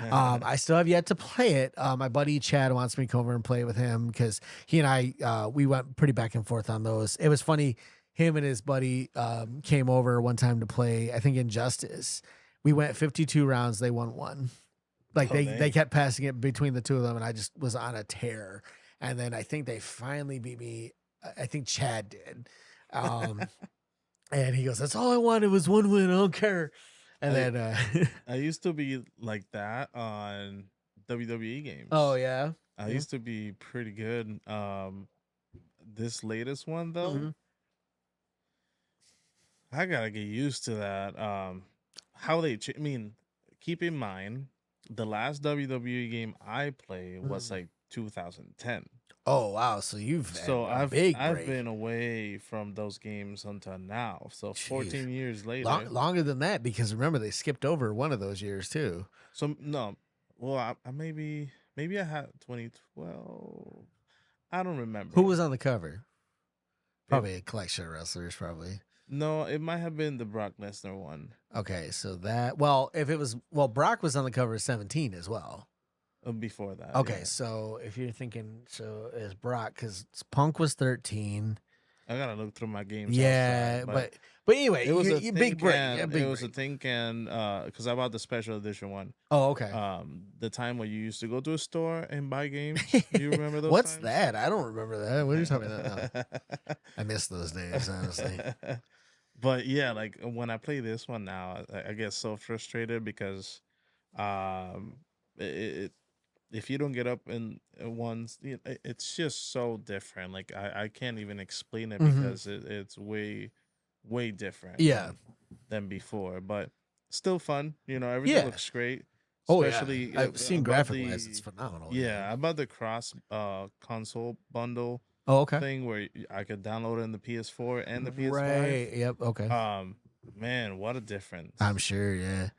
I still have yet to play it. My buddy Chad wants me to come over and play it with him because he and I, we went pretty back and forth on those. It was funny. Him and his buddy came over one time to play, I think, Injustice. We went 52 rounds. They won one. Like they kept passing it between the two of them, and I just was on a tear. And then I think they finally beat me. I think Chad did. And he goes, "That's all I wanted was one win. I don't care." And then I used to be like that on WWE games. Oh yeah, I used to be pretty good. This latest one though, I gotta get used to that. How they? I mean, keep in mind the last WWE game I played was like 2010. Oh wow! So I've been away from those games until now. So 14 years later, longer than that because remember they skipped over one of those years too. So no, well I maybe I had 2012. I don't remember who was on the cover. Probably a collection of wrestlers. Probably. No, it might have been the Brock Lesnar one. Okay, so Brock was on the cover of 17 as well. Before that. Okay, yeah. So if you're thinking, so is Brock because Punk was 13. I gotta look through my games. Yeah, outside, but anyway, it was a big break. It was a tin can because I bought the special edition one. Oh, okay. The time when you used to go to a store and buy games. Do you remember those? What's times? that? I don't remember that. What are you talking about now? I miss those days, honestly. But yeah, like when I play this one now, I get so frustrated because, if you don't get up in once, it's just so different. Like I can't even explain it because it's way different. Than before, but still fun. Everything looks great. Especially, I've seen graphic-wise, it's phenomenal. Yeah, about the cross console bundle. Oh, okay. Thing where I could download it in the PS4 and the PS5. Right. Yep. Okay. Man, what a difference! I'm sure. Yeah.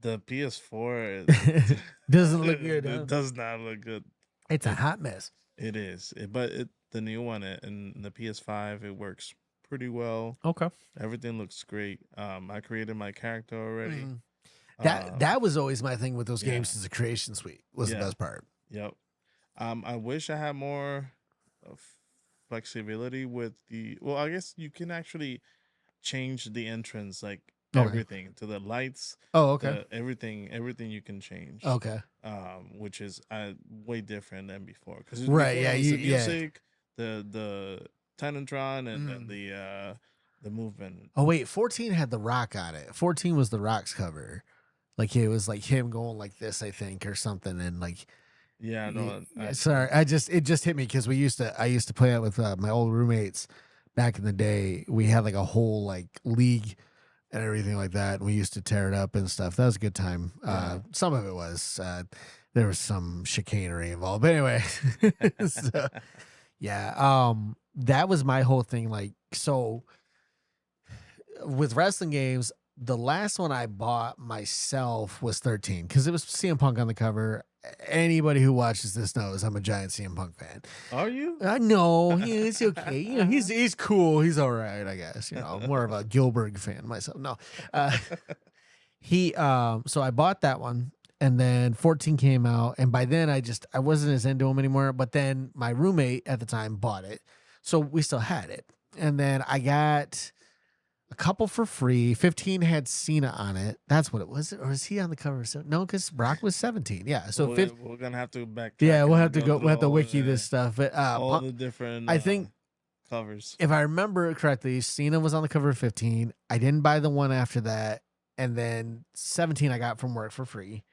The PS4 doesn't look good. It does not look good. It's a hot mess. It is, but the new one and the PS5 it works pretty well. Okay. Everything looks great. I created my character already. Mhm. Um, That was always my thing with those yeah, games. Is the creation suite was the yeah, best part. yep. I wish I had more of flexibility with the. Well, I guess you can actually change the entrance, like Okay. everything to the lights, Oh, okay. the everything you can change. Okay. Which is way different than before. Because Right. before Yeah. it was You. the Yeah. music, the Tenantron, and then Mm. the movement. Oh wait, 14 had the Rock on it. 14 was the Rock's cover. Like it was like him going like this, I think, or something, and like. Yeah, no, Sorry, it just hit me because I used to play it with my old roommates back in the day. We had like a whole like league and everything like that, and we used to tear it up and stuff. That was a good time. Some of it was there was some chicanery involved, but anyway, so, yeah. That was my whole thing. Like so with wrestling games, the last one I bought myself was 13 because it was CM Punk on the cover. Anybody who watches this knows I'm a giant CM Punk fan. Are you? I know it's okay. You know, he's cool. He's all right, I guess. You know, I'm more of a Gilbert fan myself. No, uh, he. So I bought that one, and then 14 came out, and by then I wasn't as into him anymore. But then my roommate at the time bought it, so we still had it, and then I got a couple for free. 15 had Cena on it. That's what it was. Or is he on the cover? No, because Brock was 17. Yeah. So we're gonna have to backtrack. yeah, we'll have to go. go. We'll have to Through wiki this stuff. But all the different. I think covers. if I remember correctly, Cena was on the cover of 15. I didn't buy the one after that, and then 17 I got from work for free,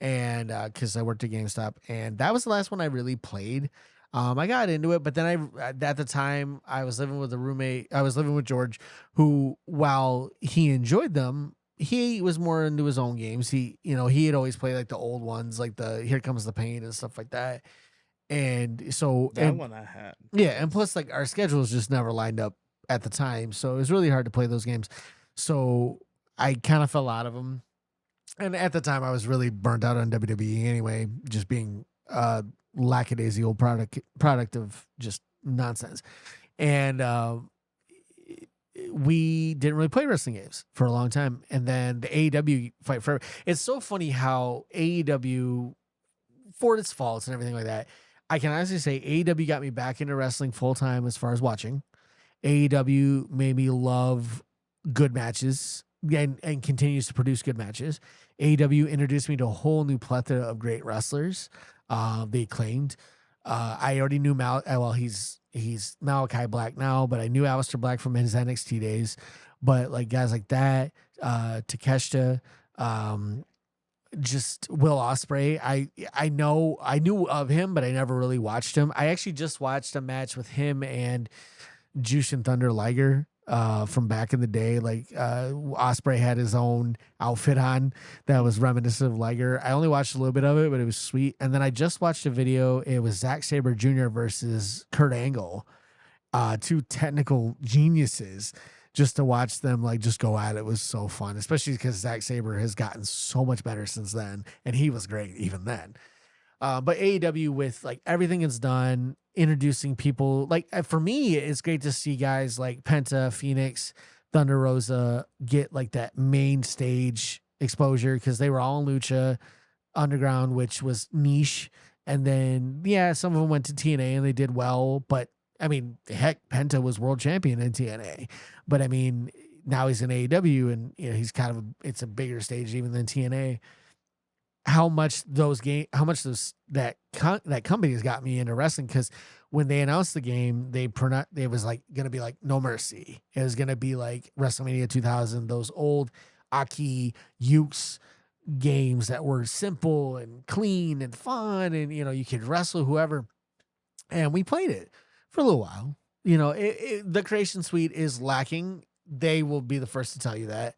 and because I worked at GameStop, and that was the last one I really played. I got into it, but then at the time I was living with a roommate. I was living with George, who while he enjoyed them, he was more into his own games. He had always played like the old ones, like the Here Comes the Pain and stuff like that. And so that one I had. yeah, and plus like our schedules just never lined up at the time, so it was really hard to play those games. So I kind of fell out of them, and at the time I was really burnt out on WWE anyway, just being lackadaisical product of just nonsense. And we didn't really play wrestling games for a long time. And then the AEW fight forever. It's so funny how AEW, for its faults and everything like that, I can honestly say AEW got me back into wrestling full time as far as watching. AEW made me love good matches and continues to produce good matches. AEW introduced me to a whole new plethora of great wrestlers. They claimed. I already knew he's Malachi Black now, but I knew Aleister Black from his NXT days. But like guys like that, Takeshita, just Will Ospreay. I knew of him, but I never really watched him. I actually just watched a match with him and Jushin Thunder Liger from back in the day. Like Ospreay had his own outfit on that was reminiscent of Liger. I only watched a little bit of it, but it was sweet. And then I just watched a video. It was Zack Sabre Jr. versus Kurt Angle, two technical geniuses. Just to watch them like just go at it was so fun, especially because Zack Sabre has gotten so much better since then, and he was great even then. But AEW with like everything it's done, introducing people like for me, it's great to see guys like Penta, Phoenix, Thunder Rosa get like that main stage exposure because they were all in Lucha Underground, which was niche. And then yeah, some of them went to TNA and they did well, but I mean, heck, Penta was world champion in TNA, but I mean, now he's in AEW and he's it's a bigger stage even than TNA. How much that company has got me into wrestling, because when they announced the game, it was like going to be like No Mercy. It was going to be like WrestleMania 2000, those old Aki Ukes games that were simple and clean and fun, and you could wrestle whoever. And we played it for a little while. The creation suite is lacking. They will be the first to tell you that.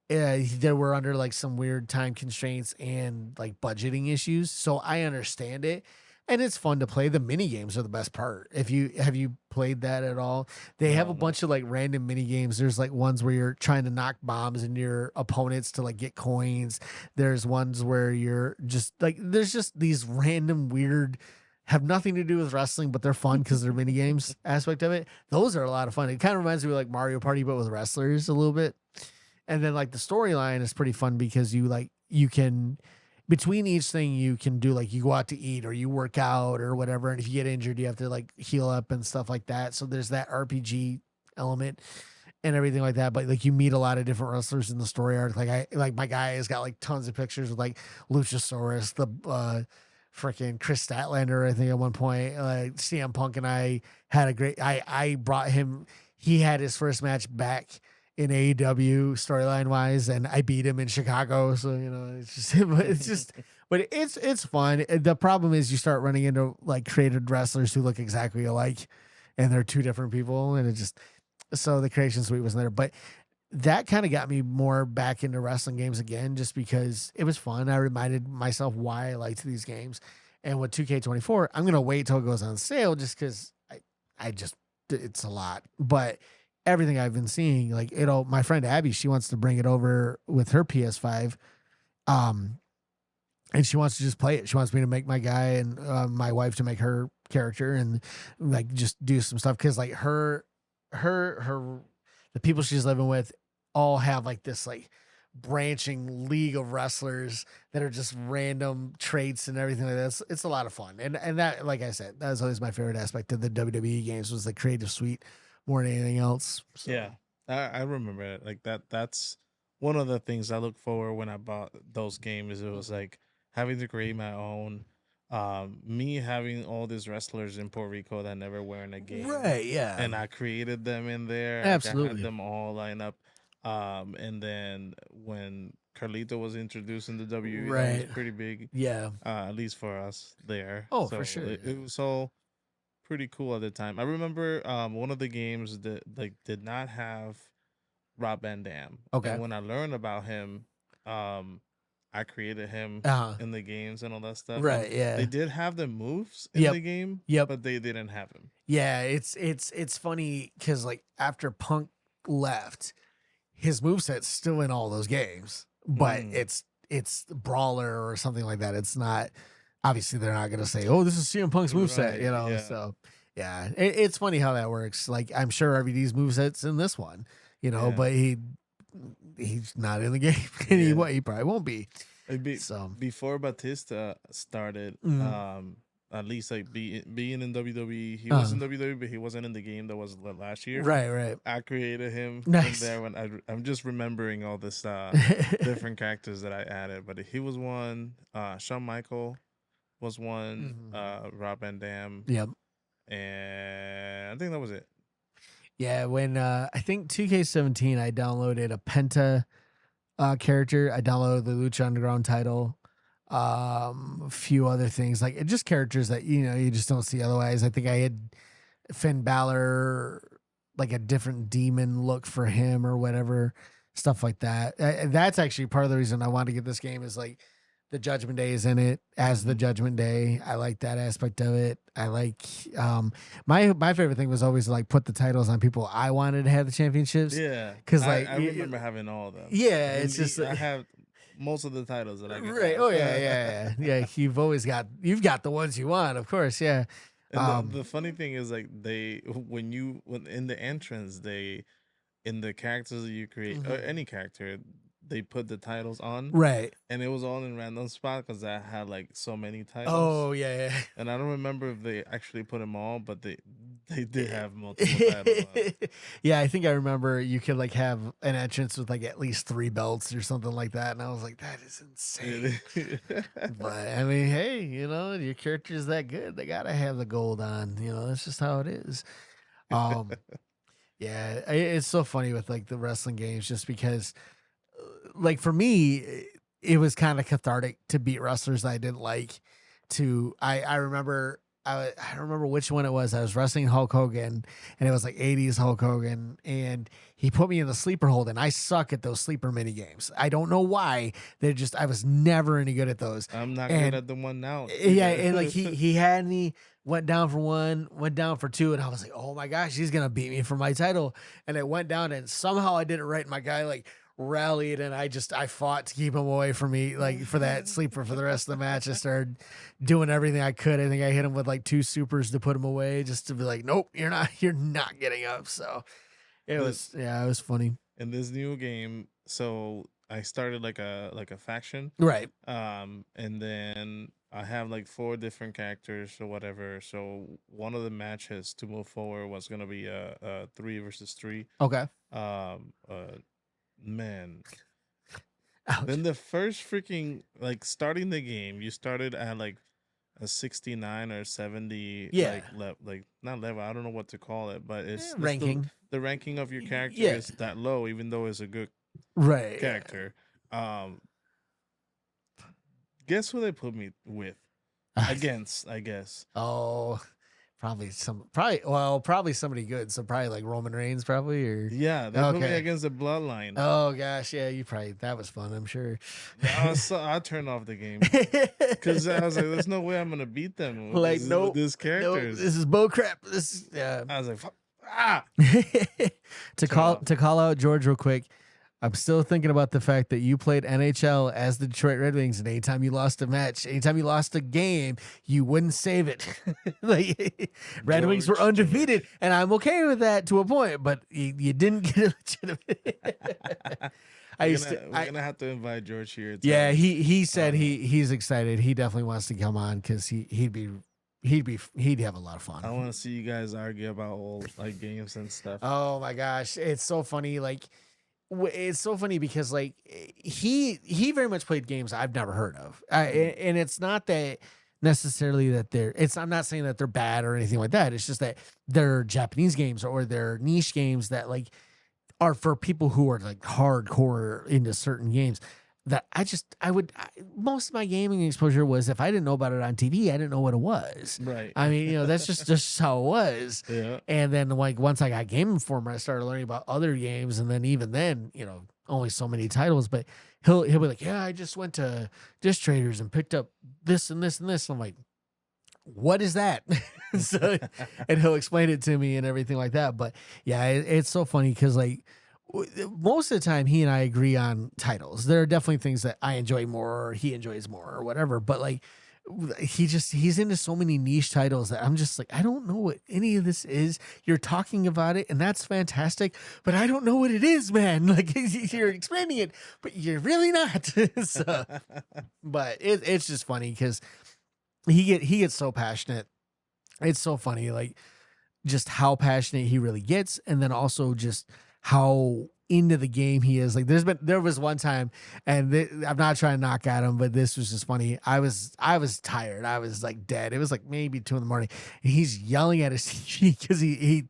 They were under like some weird time constraints and like budgeting issues. So I understand it. And it's fun to play. The mini games are the best part. Have you played that at all? They have a bunch of like random mini games. There's like ones where you're trying to knock bombs in your opponents to like get coins. There's ones where you're just like, there's just these random weird have nothing to do with wrestling, but they're fun because they're mini games aspect of it. Those are a lot of fun. It kind of reminds me of like Mario Party, but with wrestlers a little bit. And then like the storyline is pretty fun because you can between each thing you can do like you go out to eat or you work out or whatever. And if you get injured, you have to like heal up and stuff like that. So there's that RPG element and everything like that. But like you meet a lot of different wrestlers in the story arc. Like my guy has got like tons of pictures with like Luchasaurus, the freaking Chris Statlander, I think at one point. CM Punk and I had a great I brought him, he had his first match back in AEW storyline wise, and I beat him in Chicago. So, but it's fun. The problem is you start running into like created wrestlers who look exactly alike and they're two different people. And so the creation suite wasn't there, but that kind of got me more back into wrestling games again, just because it was fun. I reminded myself why I liked these games. And with 2K24, I'm going to wait till it goes on sale just because it's a lot, but everything I've been seeing, like my friend Abby, she wants to bring it over with her PS5. And she wants to just play it. She wants me to make my guy and my wife to make her character and like just do some stuff. Cause like the people she's living with all have like this like branching league of wrestlers that are just random traits and everything like that. It's a lot of fun. And that, like I said, that was always my favorite aspect of the WWE games was the creative suite more than anything else. So. Yeah, I remember it. Like that's one of the things I look for when I bought those games. It was like having to create my own. Me having all these wrestlers in Puerto Rico that never were in a game, right? Yeah, and I created them in there. Absolutely, I had them all line up. And then when Carlito was introduced in the WWE, right, that was pretty big. Yeah, at least for us there. Oh, so for sure. It was all pretty cool at the time. I remember one of the games that like did not have Rob Van Dam. Okay. And when I learned about him, I created him in the games and all that stuff. Right. Yeah. They did have the moves in the game. Yep. But they didn't have him. Yeah. It's funny because like after Punk left, his moveset's still in all those games, but it's Brawler or something like that. It's not. Obviously, they're not going to say, "Oh, this is CM Punk's moveset," right, you know. Yeah. So, yeah, it's funny how that works. Like, I'm sure RVD's moveset's in this one, you know, but he's not in the game, and he probably won't be. So before Batista started, at least like being in WWE, he was in WWE, but he wasn't in the game that was last year. Right. I created him in there when I'm just remembering all this different characters that I added, but he was one. Shawn Michael was one. Rob Van Dam. Yep. And I think that was it. Yeah, when I think 2K17, I downloaded a Penta character. I downloaded the Lucha Underground title. A few other things like just characters that you just don't see otherwise. I think I had Finn Balor, like a different demon look for him or whatever, stuff like that. That's actually part of the reason I wanted to get this game is like the Judgment Day is in it as the Judgment Day. I like that aspect of it. I like my favorite thing was always like put the titles on people I wanted to have the championships. Yeah, because like I remember having all of them. Yeah, it's just I have most of the titles that I get. Right. Oh yeah. You've got the ones you want, of course. Yeah. And the funny thing is like when in the entrance in the characters that you create or any character, they put the titles on, right? And it was all in random spot because I had like so many titles. Oh yeah. And I don't remember if they actually put them all, but they did have multiple titles. Yeah, I think I remember you could like have an entrance with like at least 3 belts or something like that, and I was like, that is insane. But I mean, hey, your character's that good, they gotta have the gold on. That's just how it is. Yeah, it's so funny with like the wrestling games, just because. Like for me, it was kind of cathartic to beat wrestlers I didn't like. I remember I don't remember which one it was. I was wrestling Hulk Hogan, and it was like 80s Hulk Hogan, and he put me in the sleeper hold, and I suck at those sleeper mini games. I don't know why. I was never any good at those. I'm not good at the one now. Yeah, and like he had me. Went down for 1, went down for 2, and I was like, oh my gosh, he's gonna beat me for my title. And it went down, and somehow I did it right. And my guy like rallied, and I fought to keep him away from me, like for that sleeper for the rest of the match. I started doing everything I could. I think I hit him with like 2 supers to put him away, just to be like, nope, you're not getting up. So it was funny. In this new game, so I started like a faction, right? And then I have like 4 different characters or whatever. So one of the matches to move forward was gonna be a 3 versus 3. Okay. Man. Ouch. Then the first freaking, like, starting the game, you started at like a 69 or 70, like not level, I don't know what to call it, but it's ranking. The ranking of your character is that low, even though it's a good character. Guess who they put me with? Against, I guess. Oh, probably somebody good. So probably like Roman Reigns, probably, or yeah, they put me against the Bloodline. Oh gosh, yeah, that was fun, I'm sure. I turned off the game because I was like, "There's no way I'm gonna beat them." Like, with this characters. This is bull crap. This, I was like, to call out George real quick. I'm still thinking about the fact that you played NHL as the Detroit Red Wings, and anytime you lost a match, anytime you lost a game, you wouldn't save it. Like, Red Wings were undefeated, and I'm okay with that to a point, but you didn't get it legitimate. We're gonna have to invite George here. Yeah, he said he's excited. He definitely wants to come on because he'd have a lot of fun. I want to see you guys argue about old like games and stuff. Oh my gosh, it's so funny. Like, it's so funny because like he very much played games I've never heard of, and it's not that necessarily that I'm not saying that they're bad or anything like that. It's just that they're Japanese games or they're niche games that like are for people who are like hardcore into certain games. That most of my gaming exposure was, if I didn't know about it on TV, I didn't know what it was. Right. I mean, that's just how it was. Yeah. And then like once I got Game Informer, I started learning about other games, and then even then, only so many titles. But he'll be like, yeah, I just went to Disc Traders and picked up this and this and this. I'm like, what is that? And he'll explain it to me and everything like that. But yeah, it's so funny because like, most of the time he and I agree on titles. There are definitely things that I enjoy more or he enjoys more or whatever, but like he's into so many niche titles that I'm just like, I don't know what any of this is. You're talking about it and that's fantastic, but I don't know what it is, man. Like, you're explaining it, but you're really not. So, but it's just funny because he gets so passionate. It's so funny, like just how passionate he really gets, and then also just how into the game he is. Like there was one time, and I'm not trying to knock at him, but this was just funny. I was tired. I was like dead. It was like maybe 2 a.m, and he's yelling at his TV because he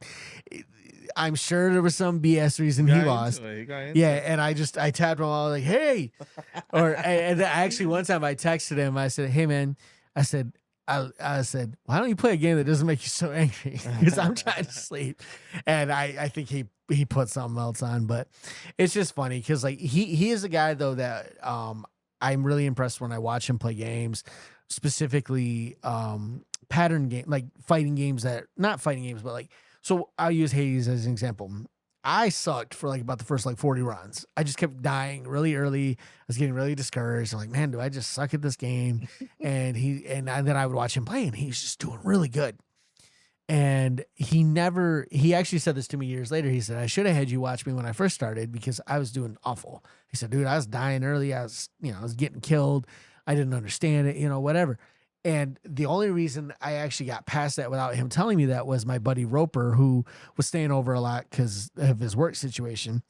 I'm sure there was some BS reason he lost. Yeah, and I tapped him all like, hey, and actually one time I texted him. I said, hey man, I said, why don't you play a game that doesn't make you so angry? Because I'm trying to sleep. And I think he put something else on, but it's just funny because like he is a guy though that I'm really impressed when I watch him play games, specifically pattern game, like fighting games that not fighting games, but like, so I'll use Hades as an example. I sucked for like about the first like 40 runs. I just kept dying really early. I was getting really discouraged. I'm like, man, do I just suck at this game? And then I would watch him play, and he's just doing really good. And he actually said this to me years later. He said, I should have had you watch me when I first started because I was doing awful. He said, dude, I was dying early. I was getting killed. I didn't understand it, whatever. And the only reason I actually got past that without him telling me that was my buddy Roper, who was staying over a lot because of his work situation.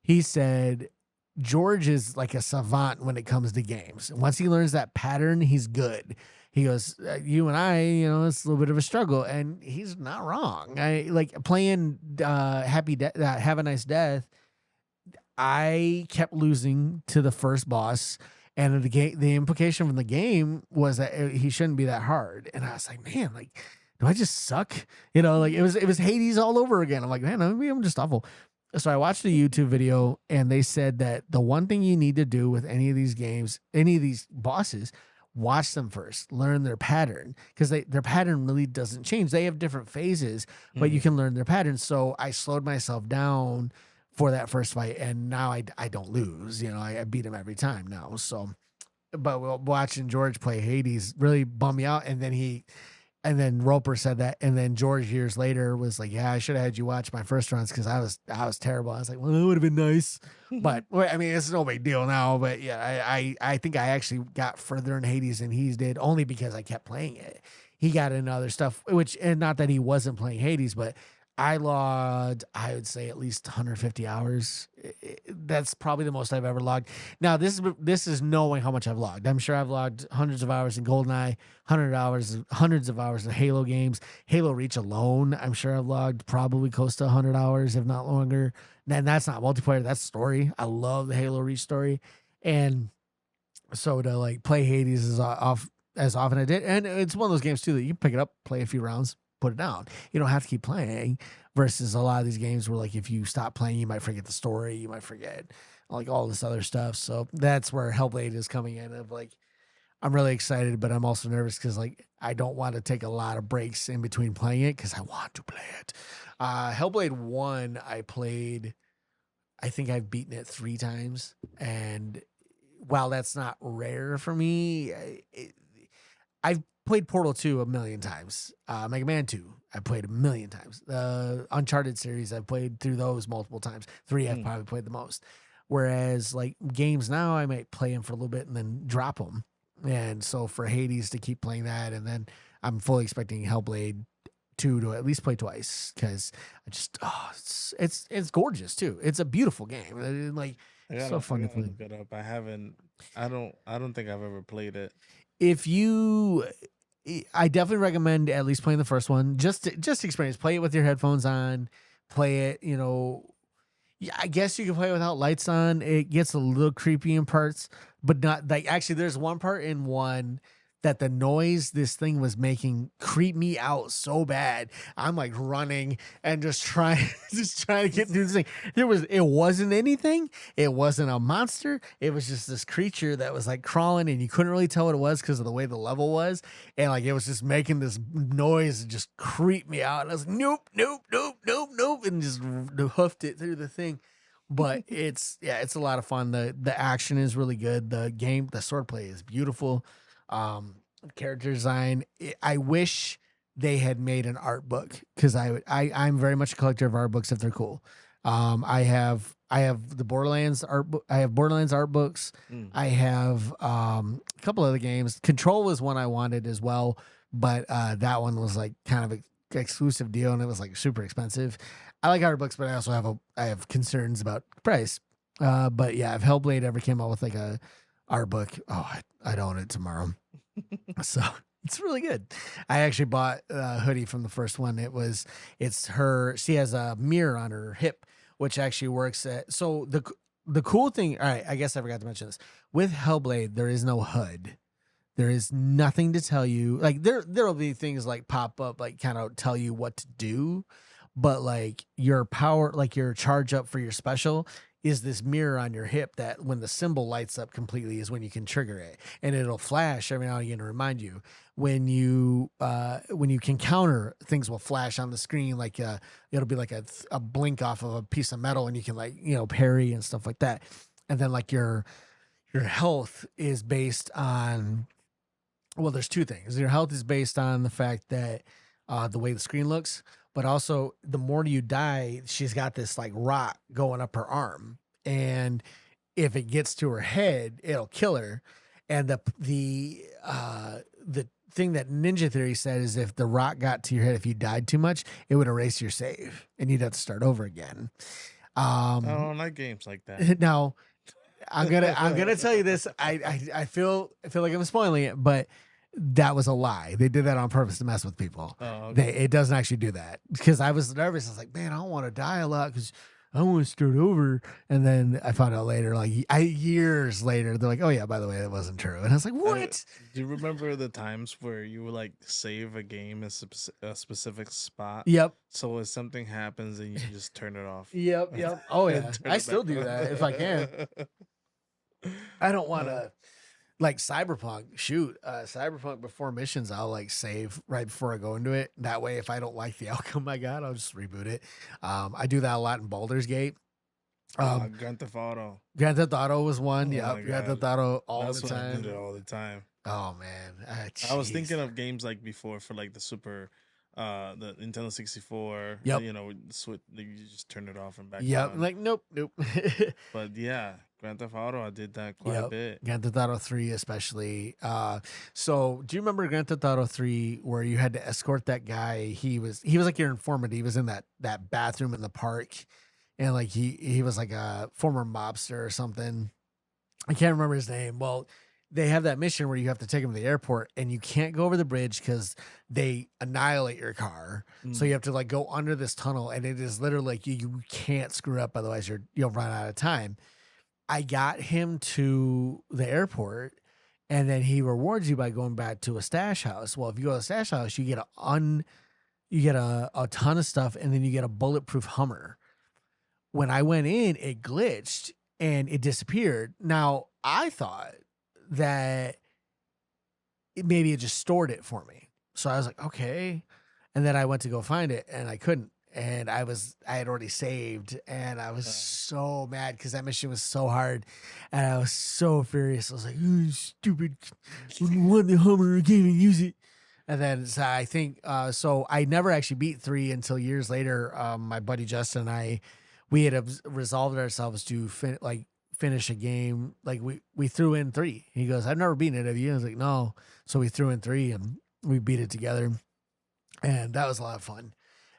He said, George is like a savant when it comes to games. Once he learns that pattern, he's good. He goes, you and I, it's a little bit of a struggle. And he's not wrong. I like playing Have a Nice Death. I kept losing to the first boss. And the implication from the game was that he shouldn't be that hard. And I was like, man, like, do I just suck? Like it was Hades all over again. I'm like, man, maybe I'm just awful. So I watched a YouTube video, and they said that the one thing you need to do with any of these games, any of these bosses, watch them first, learn their pattern, because their pattern really doesn't change. They have different phases, but you can learn their pattern. So I slowed myself down for that first fight, and now I don't lose. I beat him every time now. So, but watching George play Hades really bummed me out. And then Roper said that, and then George years later was like, "Yeah, I should have had you watch my first runs because I was terrible." I was like, "Well, that would have been nice," but I mean, it's no big deal now. But yeah, I think I actually got further in Hades than he did, only because I kept playing it. He got into other stuff, and not that he wasn't playing Hades, but I logged, I would say, at least 150 hours. That's probably the most I've ever logged. Now, this is knowing how much I've logged. I'm sure I've logged hundreds of hours in GoldenEye, hundreds of hours in Halo games. Halo Reach alone, I'm sure I've logged probably close to 100 hours, if not longer. And that's not multiplayer, that's story. I love the Halo Reach story. And so to like play Hades is off as often I did. And it's one of those games too that you pick it up, play a few rounds, put it down. You don't have to keep playing, versus a lot of these games where like if you stop playing, you might forget the story, you might forget like all this other stuff. So that's where Hellblade is coming in. Of like, I'm really excited, but I'm also nervous because like I don't want to take a lot of breaks in between playing it because I want to play it. Hellblade 1, I played. I think I've beaten it 3 times, and while that's not rare for me, I've played Portal 2 a million times. Mega Man 2, I played a million times. The Uncharted series, I've played through those multiple times. 3, I've probably played the most. Whereas, like, games now, I might play them for a little bit and then drop them. And so for Hades to keep playing that, and then I'm fully expecting Hellblade 2 to at least play twice, because I just, it's gorgeous, too. It's a beautiful game. Like, so fun to play. Look it up. I don't think I've ever played it. I definitely recommend at least playing the first one. Just experience. Play it with your headphones on. Play it, yeah, I guess you can play it without lights on. It gets a little creepy in parts, but not like, actually there's one part in one that the noise this thing was making creeped me out so bad. I'm like running and just trying to get through this thing. It wasn't anything. It wasn't a monster. It was just this creature that was like crawling, and you couldn't really tell what it was because of the way the level was. And like, it was just making this noise and just creeped me out. And I was like, nope, nope, nope, nope, nope, and just hoofed it through the thing. But it's a lot of fun. The action is really good. The swordplay is beautiful. Character design, I wish they had made an art book, because I'm very much a collector of art books if they're cool. I have the Borderlands art book. I have Borderlands art books. I have a couple other games. Control was one I wanted as well, but that one was like kind of an exclusive deal, and it was like super expensive. I like art books, but I have concerns about price. But yeah, if Hellblade ever came out with like a art book, I'd own it tomorrow. So it's really good. I actually bought a hoodie from the first one. She has a mirror on her hip, which actually works so the cool thing, all right, I guess I forgot to mention this. With Hellblade, there is no HUD. There is nothing to tell you. Like, there'll be things like pop up, like kind of tell you what to do, but like your power, like your charge up for your special, is this mirror on your hip that when the symbol lights up completely is when you can trigger it, and it'll flash every now and again to remind you. When you can counter, things will flash on the screen, like it'll be like a blink off of a piece of metal, and you can, like, parry and stuff like that. And then like your health is based on, well, there's 2 things. Your health is based on the fact that the way the screen looks, but also the more you die, she's got this like rock going up her arm, and if it gets to her head, it'll kill her. And the thing that Ninja Theory said is, if the rock got to your head, if you died too much, it would erase your save, and you'd have to start over again. I don't like games like that. Now, I'm gonna tell you this. I feel like I'm spoiling it, but that was a lie. They did that on purpose to mess with people. Oh, okay. It doesn't actually do that, because I was nervous. I was like, man, I don't want to die a lot because I don't want to start over. And then I found out later, like years later, they're like, oh yeah, by the way, that wasn't true. And I was like, what? Do you remember the times where you would like save a game in a specific spot? Yep. So if something happens, and you just turn it off. Yep. Oh yeah, I still do that if I can. I don't want to. Like Cyberpunk, Cyberpunk, before missions, I'll like save right before I go into it. That way, if I don't like the outcome I got, I'll just reboot it. I do that a lot in Baldur's Gate. Grand Theft Auto. Grand Theft Auto was one. Oh Yep, my Grand god, Theft Auto all that's the what I did time. it all the time. Oh man, I was jeez. thinking of games like before for like the Super, the Nintendo 64. Yep. You know, you just turn it off and back Yep. on. Like nope. But yeah, Grand Theft Auto, I did that quite a Yep. bit. Grand Theft Auto 3 especially. So do you remember Grand Theft Auto 3 where you had to escort that guy? He was like your informant. He was in that bathroom in the park, and like he was like a former mobster or something. I can't remember his name. Well, they have that mission where you have to take him to the airport and you can't go over the bridge because they annihilate your car. So you have to like go under this tunnel, and it is literally like you can't screw up, otherwise you'll run out of time. I got him to the airport, and then he rewards you by going back to a stash house. Well, if you go to a stash house, you get a ton of stuff, and then you get a bulletproof Hummer. When I went in, it glitched and it disappeared. Now I thought that maybe it just stored it for me, so I was like, okay. And then I went to go find it, and I couldn't. And I had already saved, and I was so mad because that mission was so hard, and I was so furious. I was like, oh, stupid, when you want the Hummer, I can't even use it. And then so I think, so I never actually beat 3 until years later. My buddy Justin and we had resolved ourselves to finish a game. Like we threw in 3. He goes, I've never beaten it, have you? I was like, no. So we threw in 3 and we beat it together, and that was a lot of fun.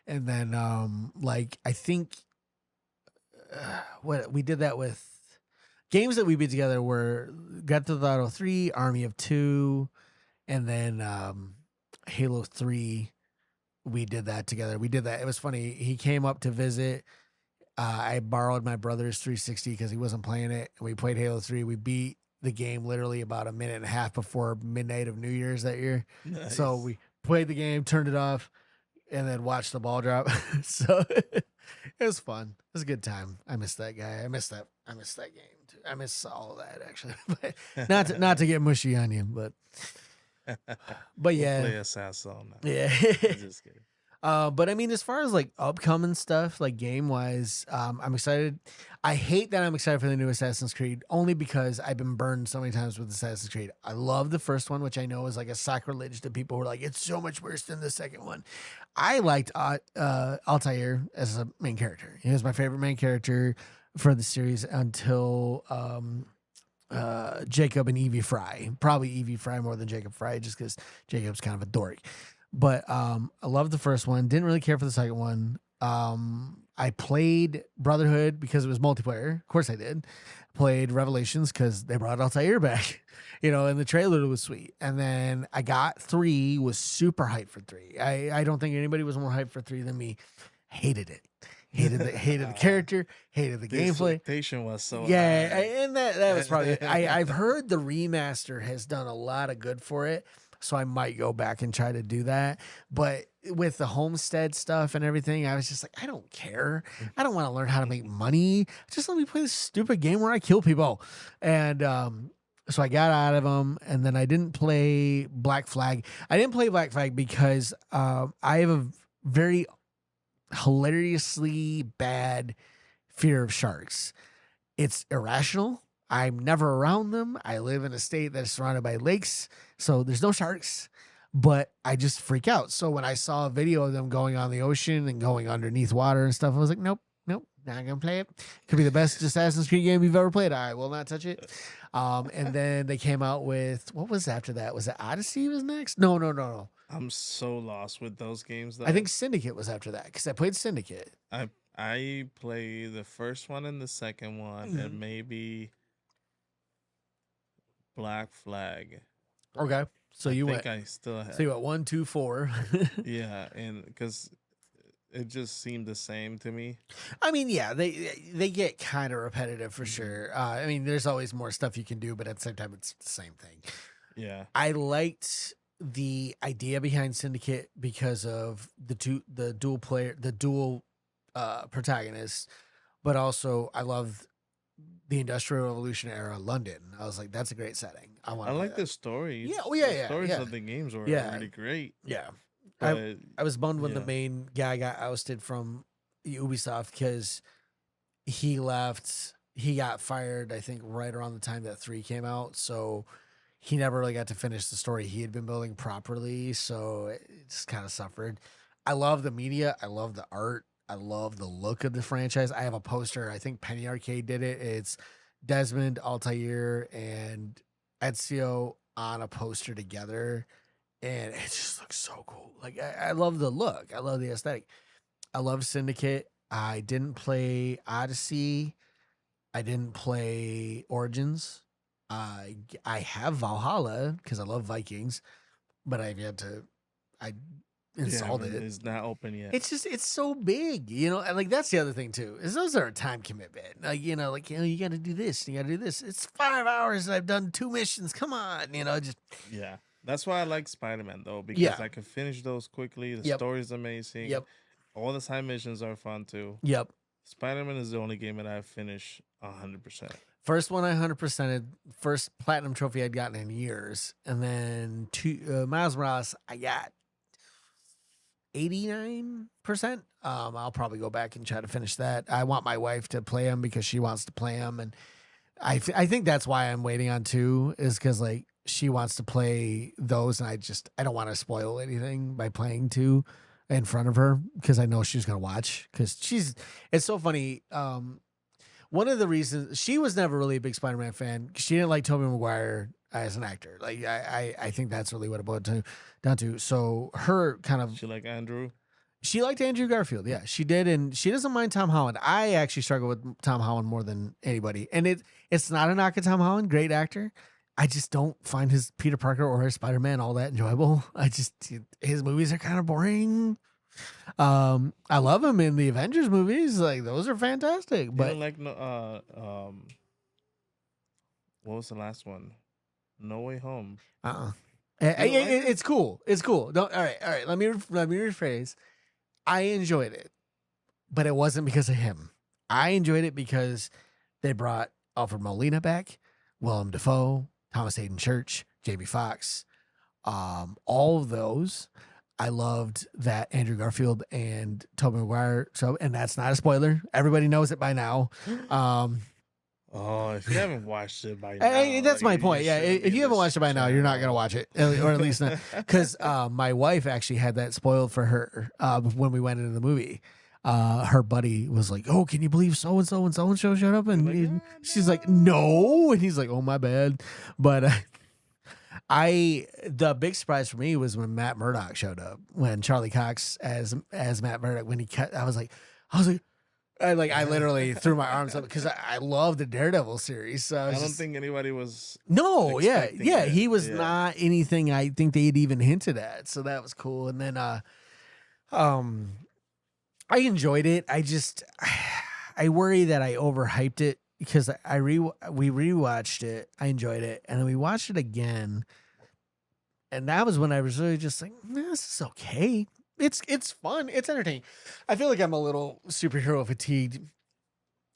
And then, I think what we did that with games that we beat together were Grand Theft Auto 3, Army of 2, and then Halo 3. We did that together. We did that. It was funny. He came up to visit. I borrowed my brother's 360 because he wasn't playing it. We played Halo 3. We beat the game literally about a minute and a half before midnight of New Year's that year. Nice. So we played the game, turned it off, and then watch the ball drop. So it was fun. It was a good time. I miss that guy. I miss that game too. I miss all of that actually. But not to get mushy on you, but yeah. We'll play Assassin now. Yeah. Just kidding. But I mean, as far as like upcoming stuff, like game wise, I'm excited. I hate that I'm excited for the new Assassin's Creed only because I've been burned so many times with Assassin's Creed. I love the first one, which I know is like a sacrilege to people who are like, it's so much worse than the second one. I liked Altair as a main character. He was my favorite main character for the series until Jacob and Evie Fry. Probably Evie Fry more than Jacob Fry, just because Jacob's kind of a dork. But I loved the first one. Didn't really care for the second one. I played Brotherhood because it was multiplayer. Of course I did. Played Revelations because they brought Altair back, and the trailer was sweet. And then I got 3, was super hyped for 3. I don't think anybody was more hyped for 3 than me. Hated it. Hated the character, hated the gameplay. Expectation was so high. And that was probably I've heard the remaster has done a lot of good for it. So I might go back and try to do that. But with the homestead stuff and everything, I was just like, I don't care. I don't want to learn how to make money. Just let me play this stupid game where I kill people. And so I got out of them. And then I didn't play Black Flag. I didn't play Black Flag because I have a very hilariously bad fear of sharks. It's irrational. I'm never around them. I live in a state that is surrounded by lakes, so there's no sharks, but I just freak out. So when I saw a video of them going on the ocean and going underneath water and stuff, I was like, nope, not gonna play it. Could be the best Assassin's Creed game you've ever played. I will not touch it. And then they came out with, what was after that? Was it Odyssey was next? No. I'm so lost with those games, though. I think Syndicate was after that because I played Syndicate. I played the first one and the second one, and maybe Black Flag. Okay, so you went. I still have. So you went 1, 2, 4. Yeah, and because it just seemed the same to me. I mean, yeah, they get kind of repetitive for sure. I mean, there's always more stuff you can do, but at the same time, it's the same thing. Yeah, I liked the idea behind Syndicate because of the dual protagonists, but also I love the Industrial Revolution era London. I was like, that's a great setting. I like the stories. Yeah, the stories of the games were really great. Yeah, but, I was bummed when the main guy got ousted from Ubisoft because he left. He got fired, I think, right around the time that 3 came out. So he never really got to finish the story he had been building properly. So it just kind of suffered. I love the media. I love the art. I love the look of the franchise. I have a poster. I think Penny Arcade did it. It's Desmond, Altair, and Ezio on a poster together. And it just looks so cool. Like, I love the look. I love the aesthetic. I love Syndicate. I didn't play Odyssey. I didn't play Origins. I have Valhalla because I love Vikings, but I've yet to. I installed it. It's not open yet. It's so big, you know. And like that's the other thing too is those are a time commitment. Like you got to do this, you got to do this. It's 5 hours and I've done 2 missions. Come on, just yeah. That's why I like Spider-Man though because I can finish those quickly. The story is amazing. Yep. All the side missions are fun too. Yep. Spider-Man is the only game that I've finished 100%. First one I 100%ed, first platinum trophy I'd gotten in years, and then Miles Morales I got 89%. I'll probably go back and try to finish that. I want my wife to play him because she wants to play him, and I think that's why I'm waiting on 2 is because like she wants to play those, and I don't want to spoil anything by playing 2 in front of her because I know she's gonna watch because it's so funny. One of the reasons she was never really a big Spider-Man fan, she didn't like Tobey Maguire as an actor. Like I think that's really what it boiled down to. So her kind of she liked Andrew. She liked Andrew Garfield, yeah, she did, and she doesn't mind Tom Holland. I actually struggle with Tom Holland more than anybody, and it's not a knock at Tom Holland, great actor. I just don't find his Peter Parker or his Spider-Man all that enjoyable. His movies are kind of boring. I love him in the Avengers movies. Like those are fantastic. But like what was the last one? No Way Home. It's cool. It's cool. All right. Let me rephrase. I enjoyed it, but it wasn't because of him. I enjoyed it because they brought Alfred Molina back, Willem Dafoe, Thomas Hayden Church, Jamie Foxx, all of those. I loved that Andrew Garfield and Tobey Maguire. So, and that's not a spoiler. Everybody knows it by now. If you haven't watched it by now, that's my point. Yeah, if you haven't watched it by now, you're not gonna watch it, or at least not. Because my wife actually had that spoiled for her when we went into the movie. Her buddy was like, "Oh, can you believe so and so and so and so showed up?" And she's like, "No," and he's like, "Oh, my bad," but. The big surprise for me was when Matt Murdock showed up, when Charlie Cox as Matt Murdock, when he cut, I was like, I literally threw my arms up because I love the Daredevil series. So I don't think anybody was. No, yeah. He was not anything I think they'd even hinted at. So that was cool. And then, I enjoyed it. I worry that I overhyped it. Because we rewatched it, I enjoyed it, and then we watched it again, and that was when I was really just like, this is okay. It's fun, it's entertaining. I feel like I'm a little superhero fatigued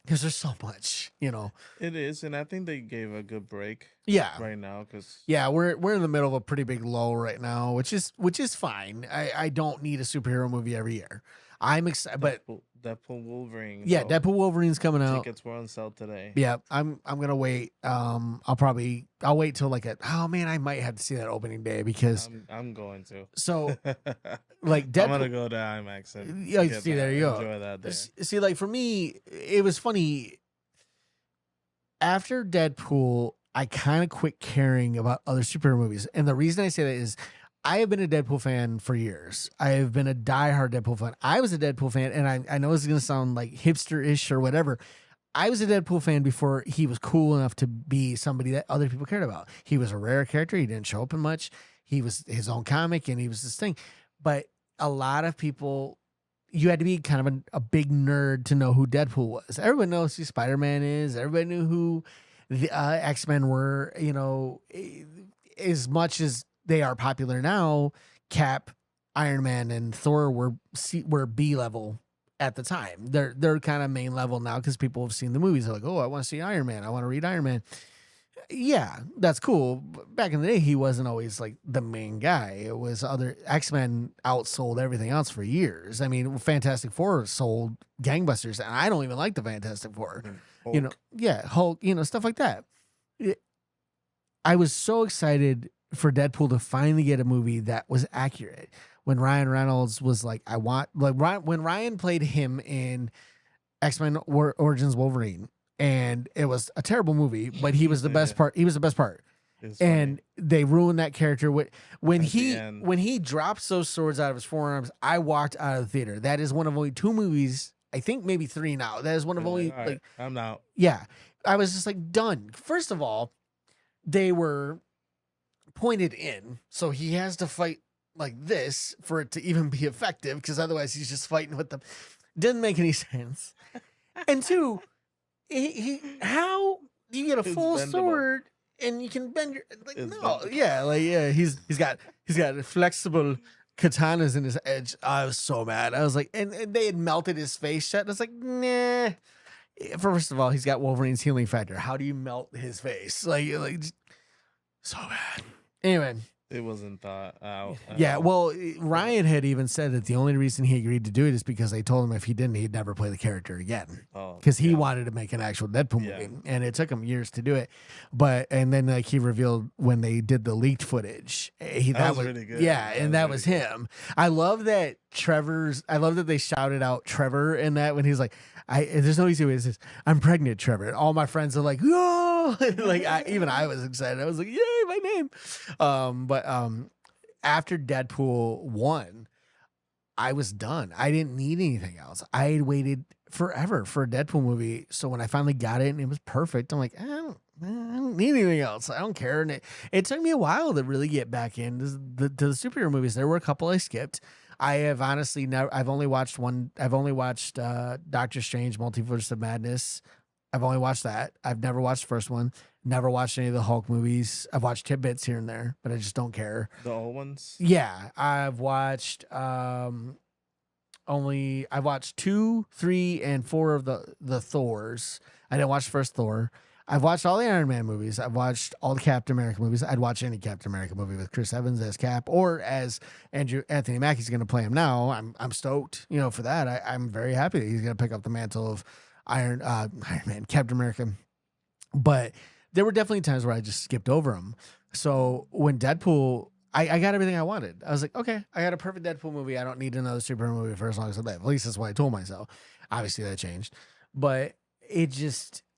because there's so much, It is, and I think they gave a good break. Yeah, right now because we're in the middle of a pretty big lull right now, which is fine. I don't need a superhero movie every year. I'm excited, but Deadpool Wolverine. Yeah, Deadpool Wolverine's coming out. Tickets were on sale today. Yeah, I'm gonna wait. I'll wait till I might have to see that opening day because I'm going to. So like Deadpool, I'm gonna go to IMAX and see there you go. Enjoy that there. See, like for me, it was funny. After Deadpool, I kind of quit caring about other superhero movies, and the reason I say that is I have been a Deadpool fan for years. I have been a diehard Deadpool fan. I was a Deadpool fan, and I know this is going to sound like hipster-ish or whatever. I was a Deadpool fan before he was cool enough to be somebody that other people cared about. He was a rare character. He didn't show up in much. He was his own comic, and he was this thing. But a lot of people, you had to be kind of a big nerd to know who Deadpool was. Everyone knows who Spider-Man is. Everybody knew who the X-Men were, as much as they are popular now. Cap, Iron Man, and Thor were B level at the time. They're kind of main level now because people have seen the movies. They're like, oh, I want to see Iron Man. I want to read Iron Man. Yeah, that's cool. Back in the day, he wasn't always like the main guy. It was other X-Men outsold everything else for years. I mean, Fantastic Four sold gangbusters, and I don't even like the Fantastic Four. Hulk. You know, yeah, Hulk, stuff like that. I was so excited for Deadpool to finally get a movie that was accurate. When Ryan Reynolds was like, when Ryan played him in X-Men Origins Wolverine, and it was a terrible movie, but he was the best part. He was the best part. And they ruined that character when he drops those swords out of his forearms. I walked out of the theater. That is one of only 2 movies, I think maybe 3 now. That is one of only right, I'm out. Yeah, I was just like done. First of all, they were pointed in, so he has to fight like this for it to even be effective, because otherwise he's just fighting with them. Didn't make any sense. And 2, how do you get a full sword and you can bend your he's got flexible katanas in his edge. I was so mad. I was like, and they had melted his face shut. I was like, nah. First of all, he's got Wolverine's healing factor. How do you melt his face? Like so bad. Anyway. It wasn't thought out. Yeah, well, Ryan had even said that the only reason he agreed to do it is because they told him if he didn't, he'd never play the character again. Because he wanted to make an actual Deadpool movie, and it took him years to do it. And then he revealed when they did the leaked footage, that was really good. Yeah, and that was him. I love that they shouted out Trevor in that when he's like, there's no easy way to say this. I'm pregnant, Trevor. And all my friends are like, oh, like I was excited. I was like, yay, my name. But after Deadpool 1, I was done. I didn't need anything else. I had waited forever for a Deadpool movie. So when I finally got it and it was perfect, I'm like, I don't need anything else. I don't care. And it took me a while to really get back into the superhero movies. There were a couple I skipped. I have honestly never. I've only watched one. I've only watched Doctor Strange: Multiverse of Madness. I've only watched that. I've never watched the first one. Never watched any of the Hulk movies. I've watched tidbits here and there, but I just don't care. The old ones? Yeah, I've watched I've watched 2, 3, and 4 of the Thors. I didn't watch the first Thor. I've watched all the Iron Man movies. I've watched all the Captain America movies. I'd watch any Captain America movie with Chris Evans as Cap, or as Anthony Mackie's going to play him now. I'm stoked, for that. I'm very happy that he's going to pick up the mantle of Iron Man, Captain America. But there were definitely times where I just skipped over him. So when Deadpool, I got everything I wanted. I was like, okay, I got a perfect Deadpool movie. I don't need another superhero movie for as long as I live. At least that's what I told myself. Obviously that changed, but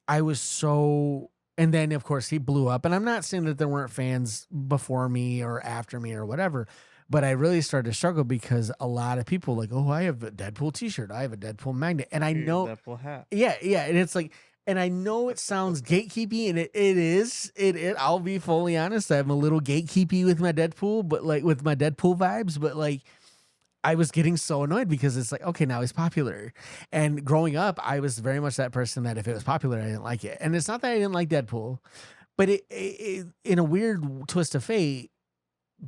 I was so, and then of course he blew up, and I'm not saying that there weren't fans before me or after me or whatever, but I really started to struggle because a lot of people like, oh, I have a Deadpool t-shirt. I have a Deadpool magnet. And I know, Deadpool hat. Yeah. And it's like, and I know it sounds gatekeepy, and it is. I'll be fully honest. I'm a little gatekeepy with my Deadpool, but like with my Deadpool vibes, but like I was getting so annoyed because it's like, okay, now he's popular. And growing up, I was very much that person that if it was popular, I didn't like it. And it's not that I didn't like Deadpool, but it in a weird twist of fate,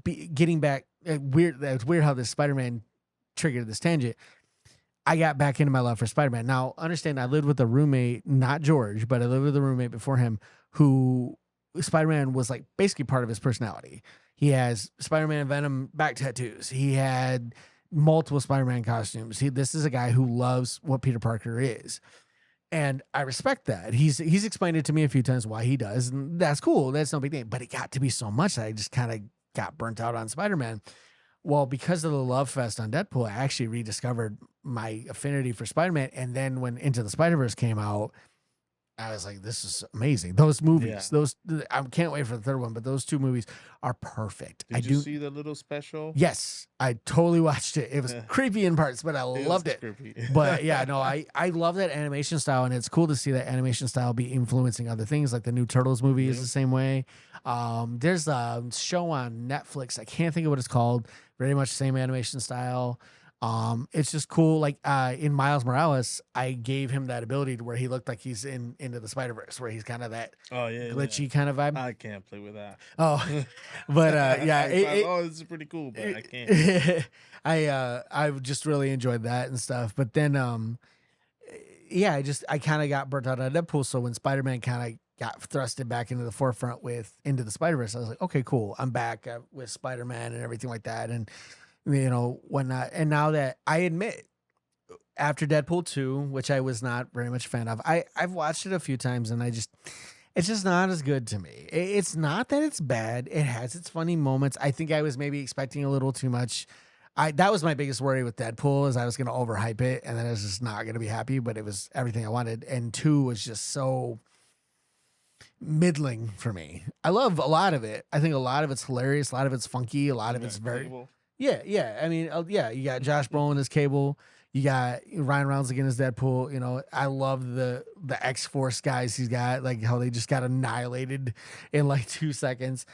getting back, it's weird how this Spider-Man triggered this tangent. I got back into my love for Spider-Man. Now, understand, I lived with a roommate, not George, but I lived with a roommate before him who Spider-Man was like basically part of his personality. He has Spider-Man and Venom back tattoos. He had multiple Spider-Man costumes. This is a guy who loves what Peter Parker is. And I respect that. He's explained it to me a few times why he does, and that's cool. That's no big thing. But it got to be so much that I just kind of got burnt out on Spider-Man. Well, because of the love fest on Deadpool, I actually rediscovered my affinity for Spider-Man. And then when Into the Spider-Verse came out, I was like, this is amazing. Those movies, I can't wait for the third one, but those 2 movies are perfect. Did you see the little special? Yes, I totally watched it. It was creepy in parts, but I loved it. But yeah, no, I love that animation style, and it's cool to see that animation style be influencing other things. Like the new Turtles movie is the same way. There's a show on Netflix. I can't think of what it's called. Very much the same animation style. It's just cool. Like in Miles Morales, I gave him that ability to where he looked like he's into the Spider-Verse, where he's kind of that glitchy kind of vibe. I can't play with that. Oh, but yeah, this is pretty cool, but I can't. I just really enjoyed that and stuff. But then I kind of got burnt out on Deadpool. So when Spider-Man kind of got thrusted back into the forefront with Into the Spider-Verse. I was like, okay, cool. I'm back with Spider-Man and everything like that. And, whatnot. And now that I admit, after Deadpool 2, which I was not very much a fan of, I've watched it a few times and it's just not as good to me. It's not that it's bad. It has its funny moments. I think I was maybe expecting a little too much. That was my biggest worry with Deadpool, is I was going to overhype it and then I was just not going to be happy, but it was everything I wanted. And 2 was just so middling for me. I love a lot of it. I think a lot of it's hilarious. A lot of it's funky. A lot of it's very, yeah. I mean, yeah, you got Josh Brolin as Cable. You got Ryan Reynolds again as Deadpool. I love the X-Force guys he's got, like how they just got annihilated in like 2 seconds.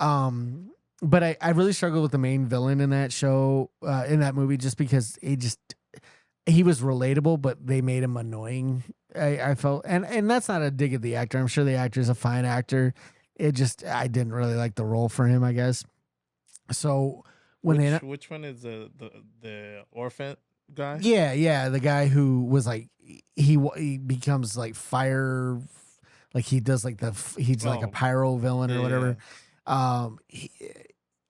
But I really struggled with the main villain in that show, in that movie, just because he was relatable, but they made him annoying. I felt, and that's not a dig at the actor. I'm sure the actor is a fine actor. I didn't really like the role for him, I guess. So which one is the orphan guy? Yeah, the guy who was like he becomes like fire, like he does like he's like a pyro villain or whatever. Yeah.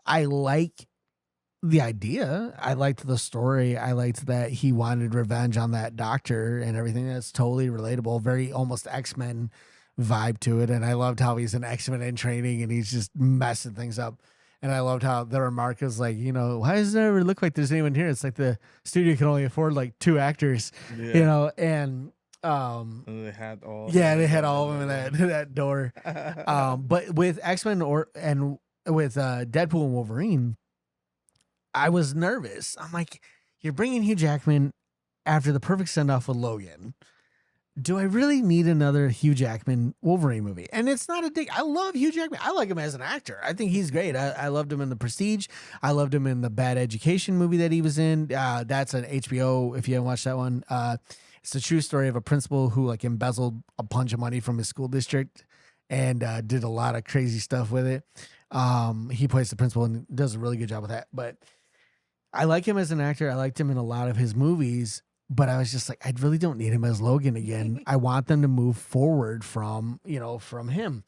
I like the idea. I liked the story. I liked that he wanted revenge on that doctor and everything. That's totally relatable. Very almost X-Men vibe to it. And I loved how he's an X-Men in training and he's just messing things up. And I loved how the remark is like, why does it ever look like there's anyone here? It's like the studio can only afford like 2 actors, and they had all they had all of them in that door. But with X-Men with Deadpool and Wolverine, I was nervous. I'm like, you're bringing Hugh Jackman after the perfect send-off with Logan. Do I really need another Hugh Jackman Wolverine movie? And it's not a dig. I love Hugh Jackman. I like him as an actor. I think he's great. I loved him in The Prestige. I loved him in the Bad Education movie that he was in. That's an HBO, if you haven't watched that one. It's a true story of a principal who like embezzled a bunch of money from his school district and did a lot of crazy stuff with it. He plays the principal and does a really good job with that. But I like him as an actor. I liked him in a lot of his movies. But I was just like, I really don't need him as Logan again. I want them to move forward from him.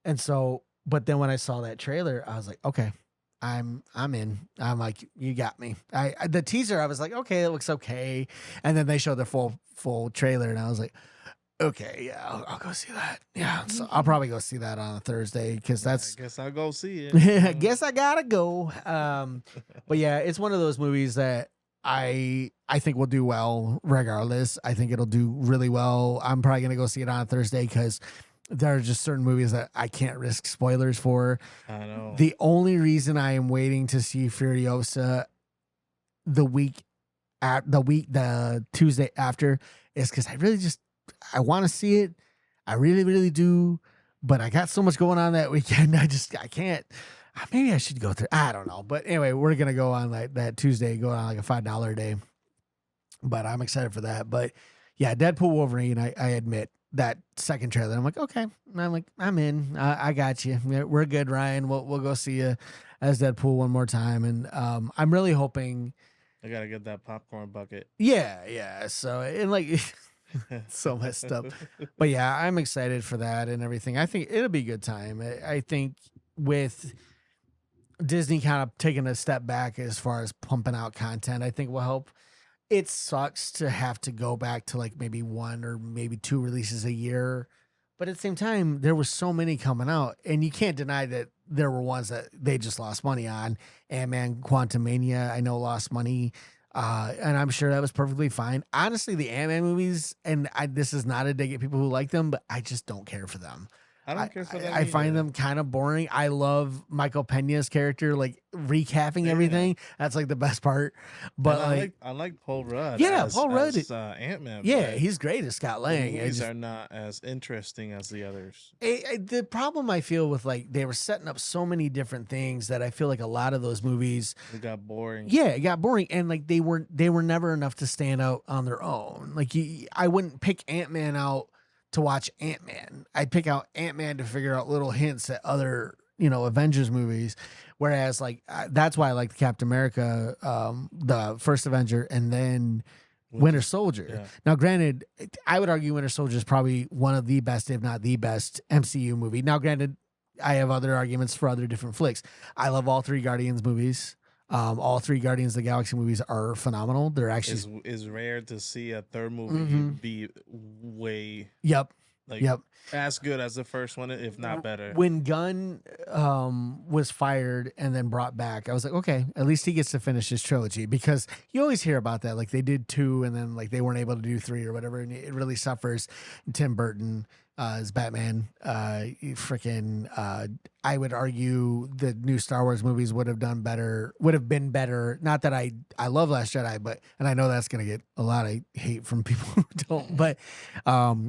And so, but then when I saw that trailer, I was like, okay, I'm in. I'm like, you got me. The teaser, I was like, okay, it looks okay. And then they showed the full trailer, and I was like, okay, yeah, I'll go see that. Yeah, so I'll probably go see that on a Thursday because that's. I guess I'll go see it. I guess I gotta go. But yeah, it's one of those movies that I think will do well regardless. I think it'll do really well. I'm probably going to go see it on a Thursday because there are just certain movies that I can't risk spoilers for. I know. The only reason I am waiting to see Furiosa the Tuesday after is because I want to see it. I really, really do. But I got so much going on that weekend. I can't. Maybe I should go through. I don't know. But anyway, we're going to go on like that Tuesday, go on like a $5 a day. But I'm excited for that. But yeah, Deadpool Wolverine, I admit that second trailer, I'm like, okay. I'm in. I got you. We're good, Ryan. We'll go see you as Deadpool one more time. And I'm really hoping. I got to get that popcorn bucket. Yeah. So, and like, so messed up. But yeah, I'm excited for that and everything. I think it'll be a good time. I think with Disney kind of taking a step back as far as pumping out content, I think will help. It sucks to have to go back to like maybe 1 or maybe 2 releases a year. But at the same time, there was so many coming out, and you can't deny that there were ones that they just lost money on. Ant-Man Quantumania, I know, lost money. And I'm sure that was perfectly fine. Honestly, the Ant-Man movies, and this is not a dig at people who like them, but I just don't care for them. I don't care for that. I find them kind of boring. I love Michael Pena's character, like recapping everything. That's like the best part. But I like Paul Rudd. Yeah, Paul Rudd. Ant-Man. Yeah, he's great as Scott Lang. These are not as interesting as the others. The problem I feel with like they were setting up so many different things that I feel like a lot of those movies it got boring. Yeah, it got boring, and like they were never enough to stand out on their own. Like I wouldn't pick Ant-Man out to watch Ant-Man. I'd pick out Ant-Man to figure out little hints at other, Avengers movies. Whereas like, that's why I like Captain America, the first Avenger. And then Winter Soldier. Yeah. Now, granted, I would argue Winter Soldier is probably one of the best, if not the best, MCU movie. Now, granted, I have other arguments for other different flicks. I love all three Guardians movies. All three Guardians of the Galaxy movies are phenomenal. They're actually it's rare to see a third movie be way as good as the first one, if not better. When Gunn was fired and then brought back, I was like, okay, at least he gets to finish his trilogy, because you always hear about that. Like, they did 2 and then like they weren't able to do 3 or whatever, and it really suffers. Tim Burton as Batman, I would argue the new Star Wars movies would have been better. Not that I love Last Jedi, and I know that's going to get a lot of hate from people who don't, but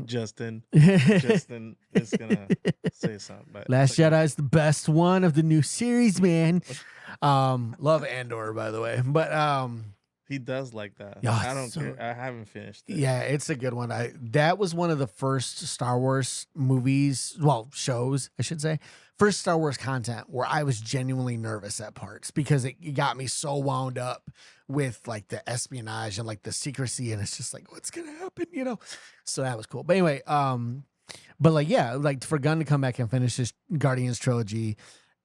Justin is going to say something. But Last Jedi is the best one of the new series, man. Love Andor, by the way, but he does like that. I don't care. I haven't finished it. Yeah, it's a good one. That was one of the first Star Wars shows, I should say. First Star Wars content where I was genuinely nervous at parts, because it got me so wound up with like the espionage and like the secrecy, and it's just like, what's gonna happen, So that was cool. But anyway, but like, yeah, like for Gunn to come back and finish this Guardians trilogy,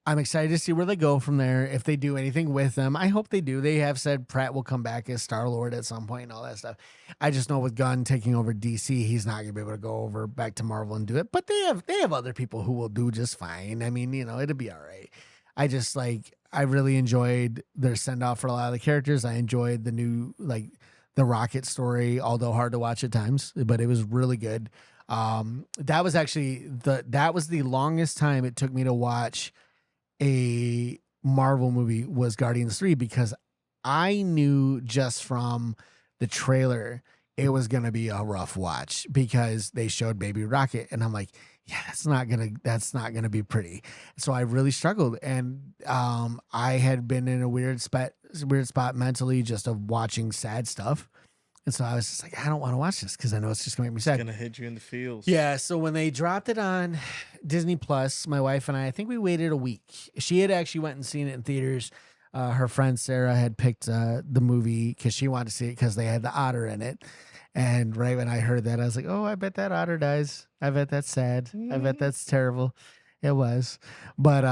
I'm excited to see where they go from there. If they do anything with them, I hope they do. They have said Pratt will come back as Star-Lord at some point and all that stuff. I just know with Gunn taking over DC, he's not going to be able to go over back to Marvel and do it. But they have other people who will do just fine. I mean, it'll be all right. I really enjoyed their send-off for a lot of the characters. I enjoyed the new, the Rocket story, although hard to watch at times, but it was really good. That was actually the longest time it took me to watch a Marvel movie was Guardians 3, because I knew just from the trailer it was going to be a rough watch, because they showed Baby Rocket and I'm like, yeah, that's not going to be pretty. So I really struggled, and I had been in a weird spot mentally, just of watching sad stuff. And so I was just like, I don't want to watch this, because I know it's just going to make me sad. It's going to hit you in the feels. Yeah, so when they dropped it on Disney Plus, my wife and I think we waited a week. She had actually went and seen it in theaters. Her friend Sarah had picked the movie because she wanted to see it because they had the otter in it. And right when I heard that, I was like, oh, I bet that otter dies. I bet that's sad. I bet that's terrible. It was. But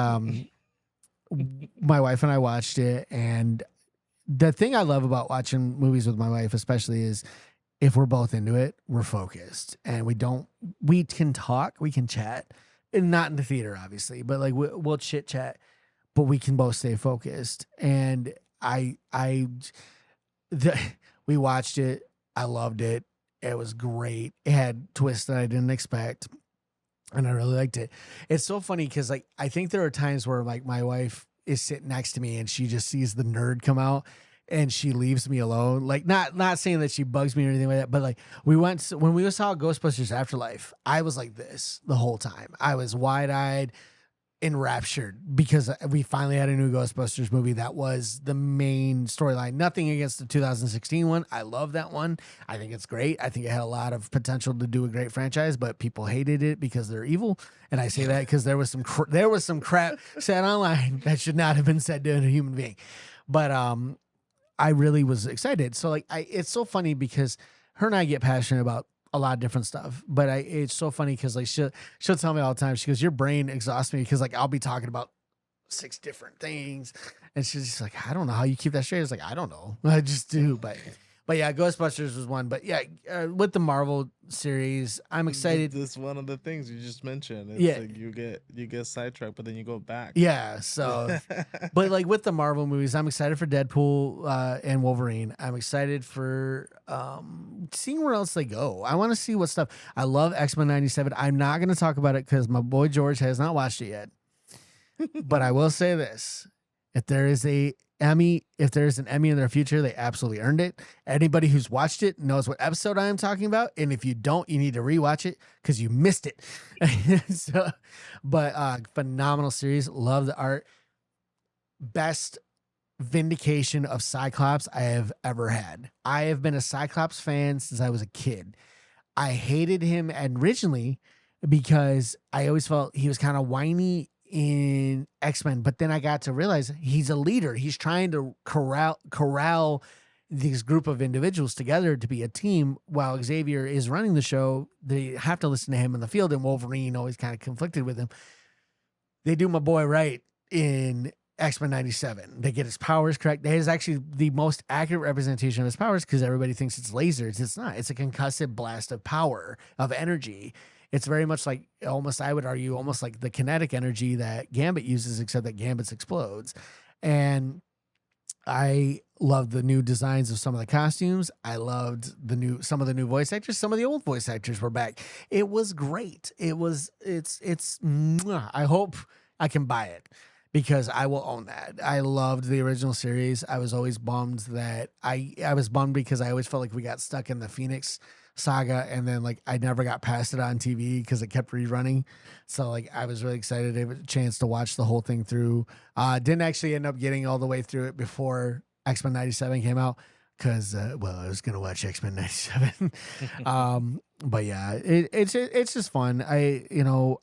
my wife and I watched it, and the thing I love about watching movies with my wife, especially, is if we're both into it, we're focused, and we can talk, we can chat, and not in the theater, obviously, but like we'll chit chat, but we can both stay focused. And we watched it. I loved it. It was great. It had twists that I didn't expect, and I really liked it. It's so funny because like I think there are times where like my wife is sitting next to me and she just sees the nerd come out and she leaves me alone. Like not saying that she bugs me or anything like that, but like when we saw Ghostbusters Afterlife, I was like this the whole time. I was wide-eyed, enraptured, because we finally had a new Ghostbusters movie that was the main storyline. Nothing against the 2016 one. I love that one. I think it's great. I think it had a lot of potential to do a great franchise, but people hated it because they're evil. And I say that because there was some crap said online that should not have been said to a human being. But I really was excited. So like it's so funny because her and I get passionate about a lot of different stuff, but it's so funny because like she'll tell me all the time. She goes, "Your brain exhausts me," because like I'll be talking about 6 different things, and she's just like, "I don't know how you keep that straight." It's like, I don't know, I just do. But yeah, Ghostbusters was one. But yeah, with the Marvel series, I'm excited. This is one of the things you just mentioned. It's like you get sidetracked, but then you go back. Yeah. So, but like with the Marvel movies, I'm excited for Deadpool and Wolverine. I'm excited for seeing where else they go. I want to see what stuff. I love X-Men '97. I'm not going to talk about it because my boy George has not watched it yet. But I will say this: if there is an Emmy in their future, they absolutely earned it. Anybody who's watched it knows what episode I am talking about, and if you don't, you need to rewatch it because you missed it. But phenomenal series. Love the art. Best vindication of Cyclops I have ever had. I have been a Cyclops fan since I was a kid. I hated him originally because I always felt he was kind of whiny in X-Men, but then I got to realize he's a leader. He's trying to corral these group of individuals together to be a team while Xavier is running the show. They have to listen to him in the field, and Wolverine always kind of conflicted with him. They do my boy right in X-Men 97. They get his powers correct. That is actually the most accurate representation of his powers, because everybody thinks it's lasers. It's not. It's a concussive blast of power, of energy. It's very much like, almost, I would argue, almost like the kinetic energy that Gambit uses, except that Gambit's explodes. And I loved the new designs of some of the costumes. I loved some of the new voice actors. Some of the old voice actors were back. It was great. I hope I can buy it, because I will own that. I loved the original series. I was always bummed that I was bummed because I always felt like we got stuck in the Phoenix Saga, and then like I never got past it on TV because it kept rerunning. So like I was really excited to have a chance to watch the whole thing through. Didn't actually end up getting all the way through it before X-Men 97 came out, because I was gonna watch X-Men 97. But yeah, it's just fun. I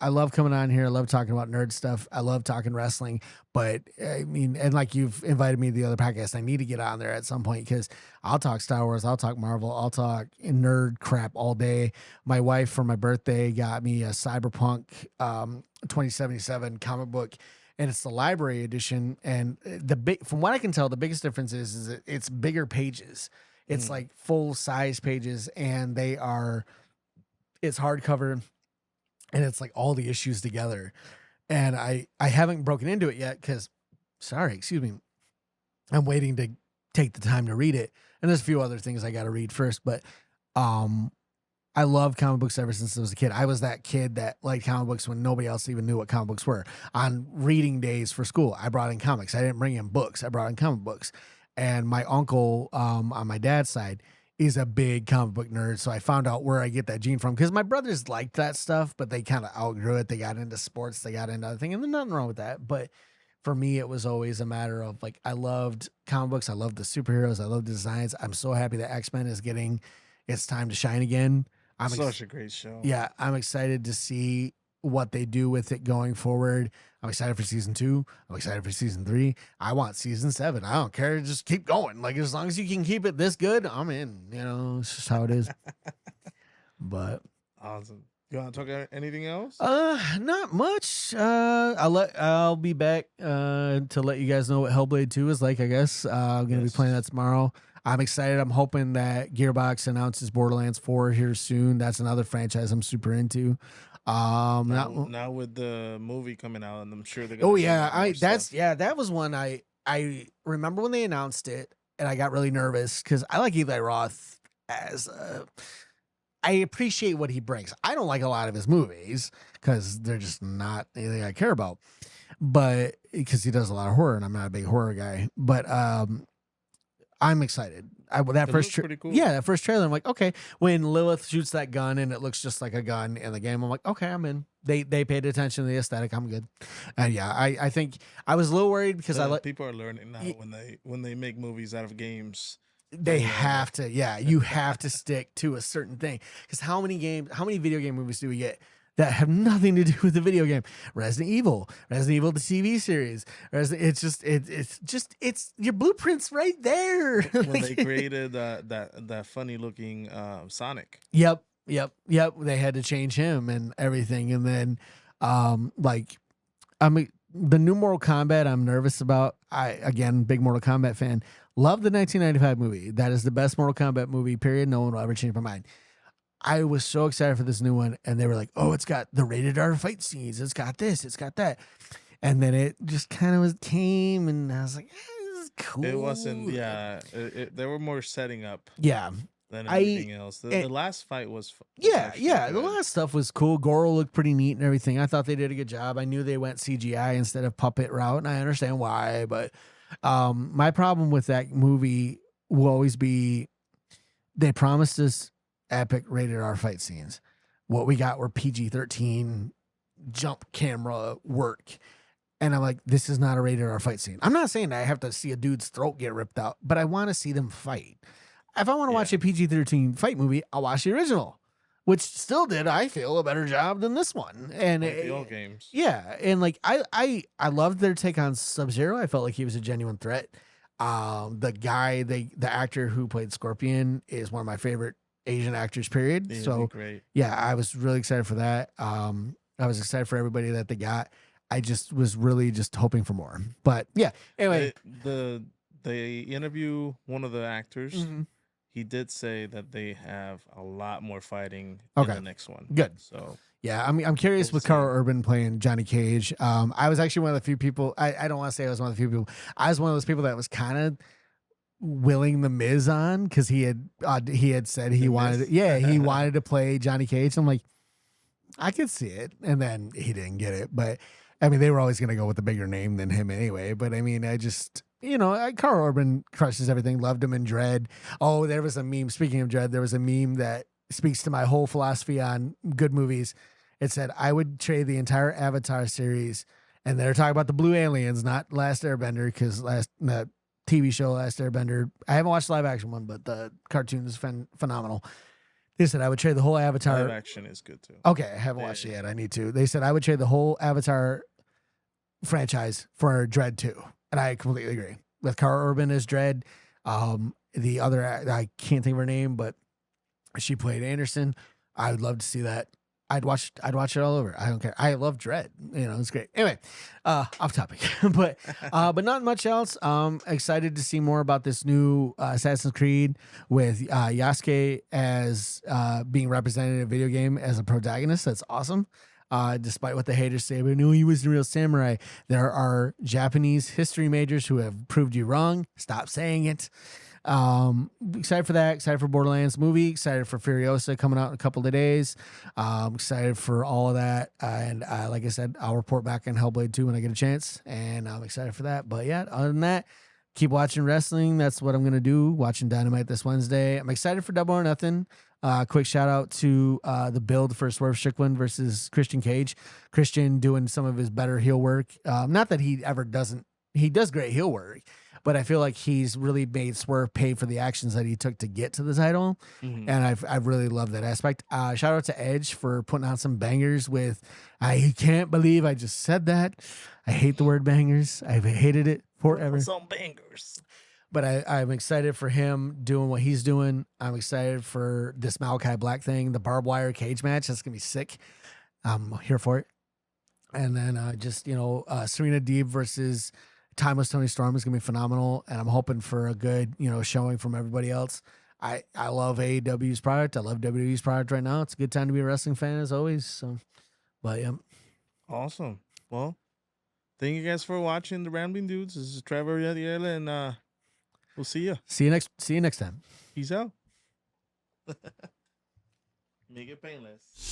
love coming on here. I love talking about nerd stuff. I love talking wrestling. But I mean, and like you've invited me to the other podcast, I need to get on there at some point, because I'll talk Star Wars, I'll talk Marvel, I'll talk nerd crap all day. My wife, for my birthday, got me a Cyberpunk 2077 comic book, and it's the library edition. And from what I can tell, the biggest difference is that it's bigger pages. It's like full size pages, and it's hardcover, and it's like all the issues together. And I haven't broken into it yet, because, excuse me, I'm waiting to take the time to read it. And there's a few other things I got to read first, but I love comic books ever since I was a kid. I was that kid that liked comic books when nobody else even knew what comic books were. On reading days for school, I brought in comics. I didn't bring in books. I brought in comic books. And my uncle on my dad's side is a big comic book nerd. So I found out where I get that gene from, because my brothers liked that stuff, but they kind of outgrew it. They got into sports, they got into other things, and there's nothing wrong with that. But for me, it was always a matter of like, I loved comic books. I loved the superheroes. I loved the designs. I'm so happy that X-Men is getting its time to shine again. Such a great show. Yeah, I'm excited to see what they do with it going forward. I'm excited for season 2. I'm excited for season 3. I want season 7. I don't care. Just keep going. Like, as long as you can keep it this good, I'm in. It's just how it is. But awesome. You want to talk about anything else? Not much. I'll be back to let you guys know what Hellblade 2 is like, I guess. I'm gonna be playing that tomorrow. I'm excited. I'm hoping that Gearbox announces Borderlands 4 here soon. That's another franchise I'm super into. Now with the movie coming out, and I'm sure they're gonna. Oh yeah, that was one I remember when they announced it, and I got really nervous because I like Eli Roth as I appreciate what he brings. I don't like a lot of his movies because they're just not anything I care about, but because he does a lot of horror, and I'm not a big horror guy. But I'm excited. That first trailer, I'm like, okay. When Lilith shoots that gun and it looks just like a gun in the game, I'm like, okay, I'm in. They paid attention to the aesthetic. I'm good. And yeah, I think I was a little worried because people are learning now when they make movies out of games. They have to, you have to stick to a certain thing, because how many video game movies do we get that have nothing to do with the video game? Resident Evil, the TV series. It's your blueprints right there. When they created that funny looking Sonic. Yep. They had to change him and everything, and then the new Mortal Kombat I'm nervous about. Big Mortal Kombat fan. Love the 1995 movie. That is the best Mortal Kombat movie, period. No one will ever change my mind. I was so excited for this new one, and they were like, oh, it's got the rated R fight scenes. It's got this, it's got that. And then it just kind of came, and I was like, this is cool. It wasn't, they were more setting up. Yeah. Than anything else. The last fight was the last stuff was cool. Goro looked pretty neat and everything. I thought they did a good job. I knew they went CGI instead of puppet route, and I understand why, but my problem with that movie will always be they promised us epic rated R fight scenes. What we got were PG-13 jump camera work. And I'm like, this is not a rated R fight scene. I'm not saying that I have to see a dude's throat get ripped out, but I want to see them fight. If I want to watch a PG-13 fight movie, I'll watch the original, which still did, I feel, a better job than this one. And the old games. Yeah. And like, I loved their take on Sub-Zero. I felt like he was a genuine threat. The actor who played Scorpion is one of my favorite Asian actors, period. So great. Yeah, I was really excited for that. I was excited for everybody that they got. I just was really just hoping for more. But yeah, anyway. They interview one of the actors. Mm-hmm. He did say that they have a lot more fighting in the next one. Good. So yeah, I'm curious with Carl Urban playing Johnny Cage. I was actually one of the few people. I don't want to say I was one of the few people. I was one of those people that was kind of willing the Miz on because he had said he wanted. He wanted to play Johnny Cage. I'm like, I could see it, and then he didn't get it. But I mean, they were always going to go with a bigger name than him anyway. But I mean, I just. Carl Urban crushes everything. Loved him in Dread. Oh, there was a meme. Speaking of Dread, there was a meme that speaks to my whole philosophy on good movies. It said, I would trade the entire Avatar series. And they're talking about the blue aliens, not Last Airbender, because the TV show Last Airbender, I haven't watched the live action one, but the cartoon is phenomenal. They said, I would trade the whole Avatar. Live action is good too. Okay, I haven't watched it yet. I need to. They said, I would trade the whole Avatar franchise for Dread 2. And I completely agree. With Cara Urban as Dread, the other, I can't think of her name, but she played Anderson. I would love to see that. I'd watch it all over. I don't care. I love Dread. It's great. Anyway, off topic, but not much else. Excited to see more about this new Assassin's Creed with Yasuke as being represented in a video game as a protagonist. That's awesome. Despite what the haters say, but no, he was a real samurai. There are Japanese history majors who have proved you wrong. Stop saying it. Excited for that. Excited for Borderlands movie. Excited for Furiosa coming out in a couple of days. Excited for all of that. And like I said, I'll report back on Hellblade 2 when I get a chance. And I'm excited for that. But yeah, other than that, keep watching wrestling. That's what I'm going to do. Watching Dynamite this Wednesday. I'm excited for Double or Nothing. Quick shout out to the build for Swerve Strickland versus Christian Cage. Christian doing some of his better heel work. Not that he ever doesn't. He does great heel work, but I feel like he's really made Swerve pay for the actions that he took to get to the title. Mm-hmm. And I've really loved that aspect. Shout out to Edge for putting out some bangers with, I can't believe I just said that. I hate the word bangers. I've hated it forever. Some bangers. But I'm excited for him doing what he's doing. I'm excited for this Malachi Black thing, the barbed wire cage match. That's going to be sick. I'm here for it. And then Serena Deeb versus Timeless Tony Storm is going to be phenomenal. And I'm hoping for a good, showing from everybody else. I love AEW's product. I love WWE's product right now. It's a good time to be a wrestling fan as always. So, but yeah. Awesome. Well, thank you guys for watching the Rambling Dudes. This is Trevor Yadi, and we'll see you. See you next time. Peace out. Make it painless.